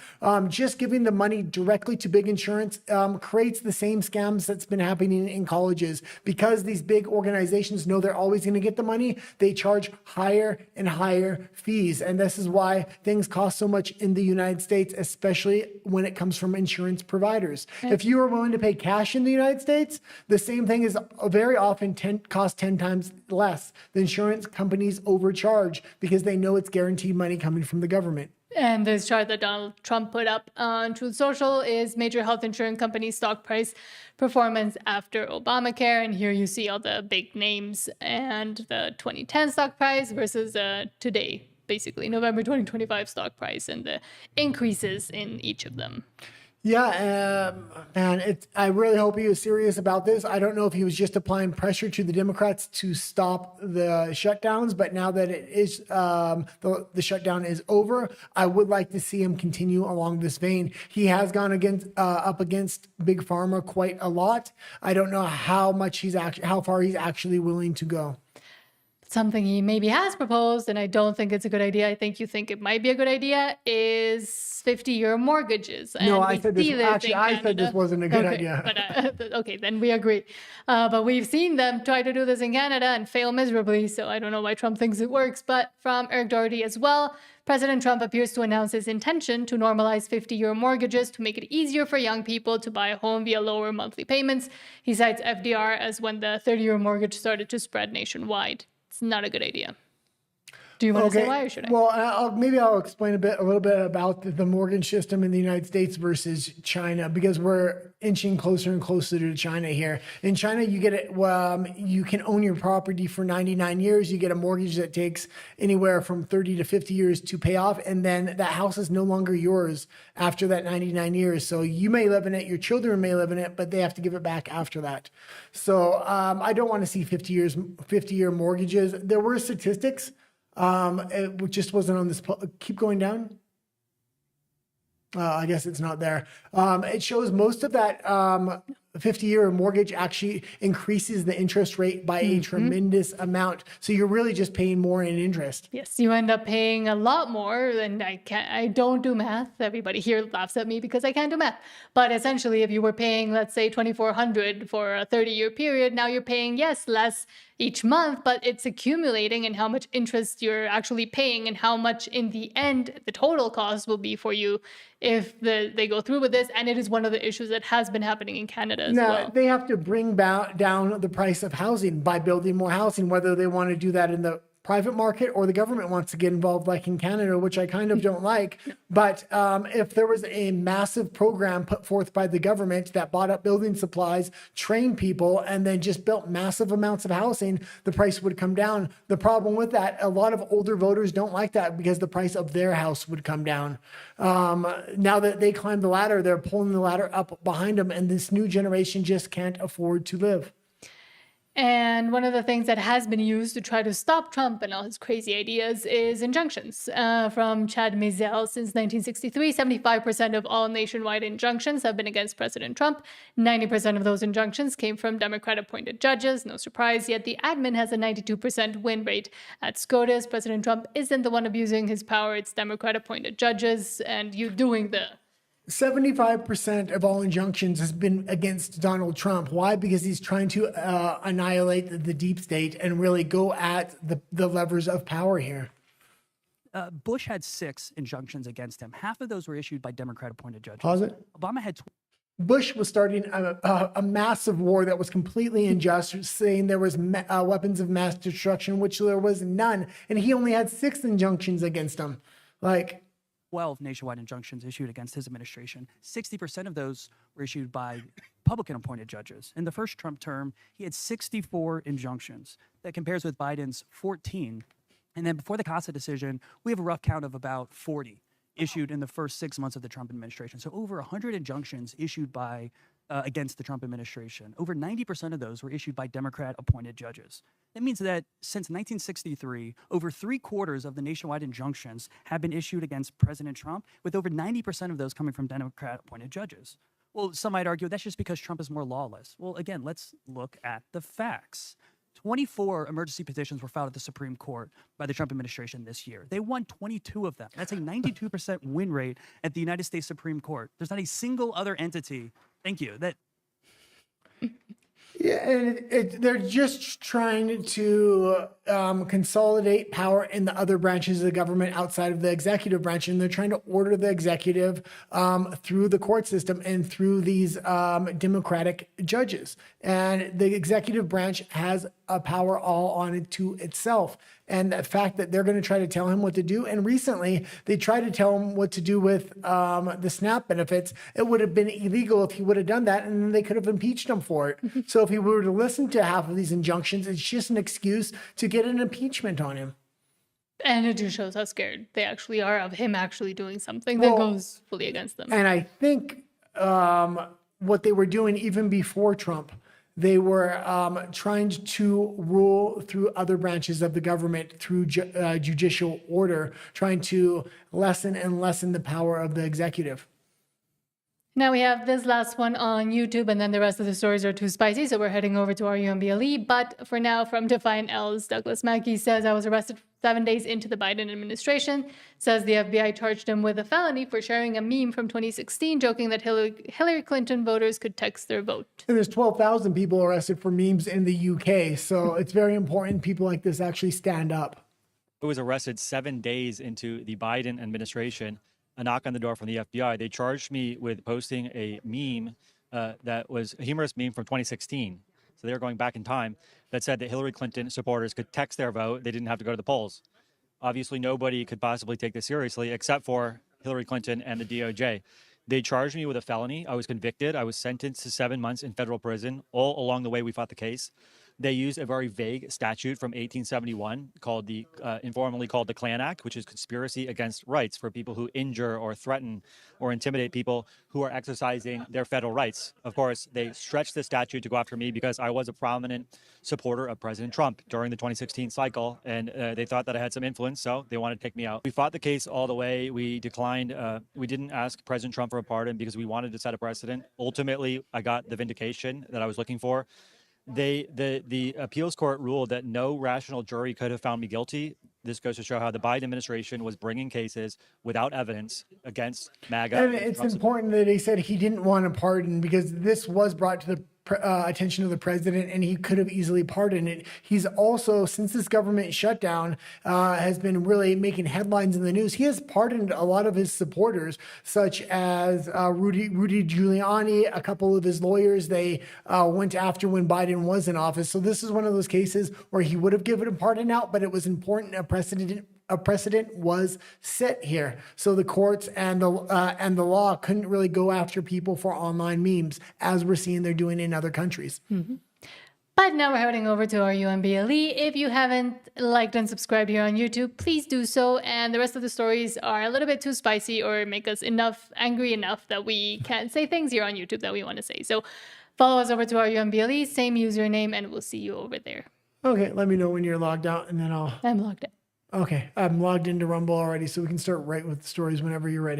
Just giving the money directly to big insurance creates the same scams that's been happening in colleges. Because these big organizations know they're always going to get the money, they charge higher and higher fees. And this is why things cost so much in the United States, especially when it comes from insurance providers. If you are willing to pay cash in the United States, the same thing is very often cost 10 times less. The insurance companies overcharge because they know it's guaranteed money coming from the government. And this chart that Donald Trump put up on Truth Social is major health insurance companies' stock price performance after Obamacare. And here you see all the big names and the 2010 stock price versus today, basically November 2025 stock price, and the increases in each of them. Yeah, man, I really hope he was serious about this. I don't know if he was just applying pressure to the Democrats to stop the shutdowns, but now that it is the shutdown is over, I would like to see him continue along this vein. He has gone up against Big Pharma quite a lot. I don't know how far he's actually willing to go. Something he maybe has proposed, and I don't think it's a good idea. I think you think it might be a good idea, is 50-year mortgages. And no, I said this wasn't a good idea. But, okay, then we agree. But we've seen them try to do this in Canada and fail miserably, so I don't know why Trump thinks it works. But from Eric Doherty as well, President Trump appears to announce his intention to normalize 50-year mortgages to make it easier for young people to buy a home via lower monthly payments. He cites FDR as when the 30-year mortgage started to spread nationwide. It's not a good idea. Do you want to say why, or should I? Well, maybe I'll explain a little bit about the mortgage system in the United States versus China, because we're inching closer and closer to China here. In China, you get it. You can own your property for 99 years. You get a mortgage that takes anywhere from 30 to 50 years to pay off, and then that house is no longer yours after that 99 years. So you may live in it, your children may live in it, but they have to give it back after that. So I don't want to see 50-year mortgages. There were statistics. It just wasn't on this. Keep going down. I guess it's not there. It shows most of that 50-year mortgage actually increases the interest rate by a tremendous amount. So you're really just paying more in interest. Yes, you end up paying a lot more, and I don't do math. Everybody here laughs at me because I can't do math. But essentially, if you were paying, let's say, $2,400 for a 30-year period, now you're paying, yes, less each month, but it's accumulating in how much interest you're actually paying and how much in the end the total cost will be for you if they go through with this. And it is one of the issues that has been happening in Canada as Now, well. they have to bring down the price of housing by building more housing, whether they want to do that in the private market or the government wants to get involved like in Canada, which I kind of don't like. But if there was a massive program put forth by the government that bought up building supplies, trained people, and then just built massive amounts of housing, the price would come down. The problem with that, a lot of older voters don't like that because the price of their house would come down. Now that they climbed the ladder, they're pulling the ladder up behind them, and this new generation just can't afford to live. And one of the things that has been used to try to stop Trump and all his crazy ideas is injunctions. From Chad Mazel, since 1963, 75% of all nationwide injunctions have been against President Trump. 90% of those injunctions came from Democrat-appointed judges. No surprise, yet the admin has a 92% win rate. At SCOTUS, President Trump isn't the one abusing his power. It's Democrat-appointed judges, and you doing the 75% of all injunctions has been against Donald Trump. Why? Because he's trying to annihilate the deep state and really go at the levers of power here. Bush had 6 injunctions against him. Half of those were issued by Democrat-appointed judges. Pause it. Obama had Bush was starting a massive war that was completely unjust, saying there was weapons of mass destruction, which there was none. And he only had 6 injunctions against him. 12 nationwide injunctions issued against his administration. 60% of those were issued by Republican-appointed judges. In the first Trump term, he had 64 injunctions. That compares with Biden's 14. And then before the CASA decision, we have a rough count of about 40 issued in the first 6 months of the Trump administration. So over 100 injunctions issued by against the Trump administration. Over 90% of those were issued by Democrat-appointed judges. That means that since 1963, over 3/4 of the nationwide injunctions have been issued against President Trump, with over 90% of those coming from Democrat-appointed judges. Well, some might argue that's just because Trump is more lawless. Well, again, let's look at the facts. 24 emergency petitions were filed at the Supreme Court by the Trump administration this year. They won 22 of them. That's a 92% win rate at the United States Supreme Court. There's not a single other entity, thank you, that... Yeah, and they're just trying to consolidate power in the other branches of the government outside of the executive branch, and they're trying to order the executive through the court system and through these Democratic judges. And the executive branch has a power all on it to itself. And the fact that they're going to try to tell him what to do. And recently, they tried to tell him what to do with the SNAP benefits. It would have been illegal if he would have done that, and then they could have impeached him for it. So if he were to listen to half of these injunctions, it's just an excuse to get an impeachment on him. And it just shows how scared they actually are of him actually doing something that goes fully against them. And I think what they were doing even before Trump, they were trying to rule through other branches of the government through judicial order, trying to lessen and lessen the power of the executive. Now we have this last one on YouTube, and then the rest of the stories are too spicy, so we're heading over to our UMBLE. But for now, from Defiant L's Douglas Mackey says, I was arrested 7 days into the Biden administration. Says the FBI charged him with a felony for sharing a meme from 2016, joking that Hillary Clinton voters could text their vote. And there's 12,000 people arrested for memes in the UK, so it's very important people like this actually stand up. Who was arrested 7 days into the Biden administration. A knock on the door from the FBI. They charged me with posting a meme that was a humorous meme from 2016. So they were going back in time that said that Hillary Clinton supporters could text their vote. They didn't have to go to the polls. Obviously, nobody could possibly take this seriously except for Hillary Clinton and the DOJ. They charged me with a felony. I was convicted. I was sentenced to 7 months in federal prison. All along the way, we fought the case. They used a very vague statute from 1871 called the informally called the Klan Act, which is conspiracy against rights for people who injure or threaten or intimidate people who are exercising their federal rights. Of course, they stretched the statute to go after me because I was a prominent supporter of President Trump during the 2016 cycle, and they thought that I had some influence, so they wanted to take me out. We fought the case all the way. We declined. We didn't ask President Trump for a pardon because we wanted to set a precedent. Ultimately, I got the vindication that I was looking for. The appeals court ruled that no rational jury could have found me guilty. This goes to show how the Biden administration was bringing cases without evidence against MAGA. And it's important that he said he didn't want a pardon because this was brought to the attention of the president and he could have easily pardoned it. He's also, since this government shutdown has been really making headlines in the news, he has pardoned a lot of his supporters, such as Rudy Giuliani, a couple of his lawyers they went after when Biden was in office. So this is one of those cases where he would have given a pardon out, but it was important a precedent was set here. So the courts and the law couldn't really go after people for online memes, as we're seeing they're doing in other countries. Mm-hmm. But now we're heading over to our UMBLE. If you haven't liked and subscribed here on YouTube, please do so. And the rest of the stories are a little bit too spicy or make us angry enough that we can't say things here on YouTube that we want to say. So follow us over to our UMBLE, same username, and we'll see you over there. Okay, let me know when you're logged out and then I'm logged out. Okay, I'm logged into Rumble already, so we can start right with the stories whenever you're ready.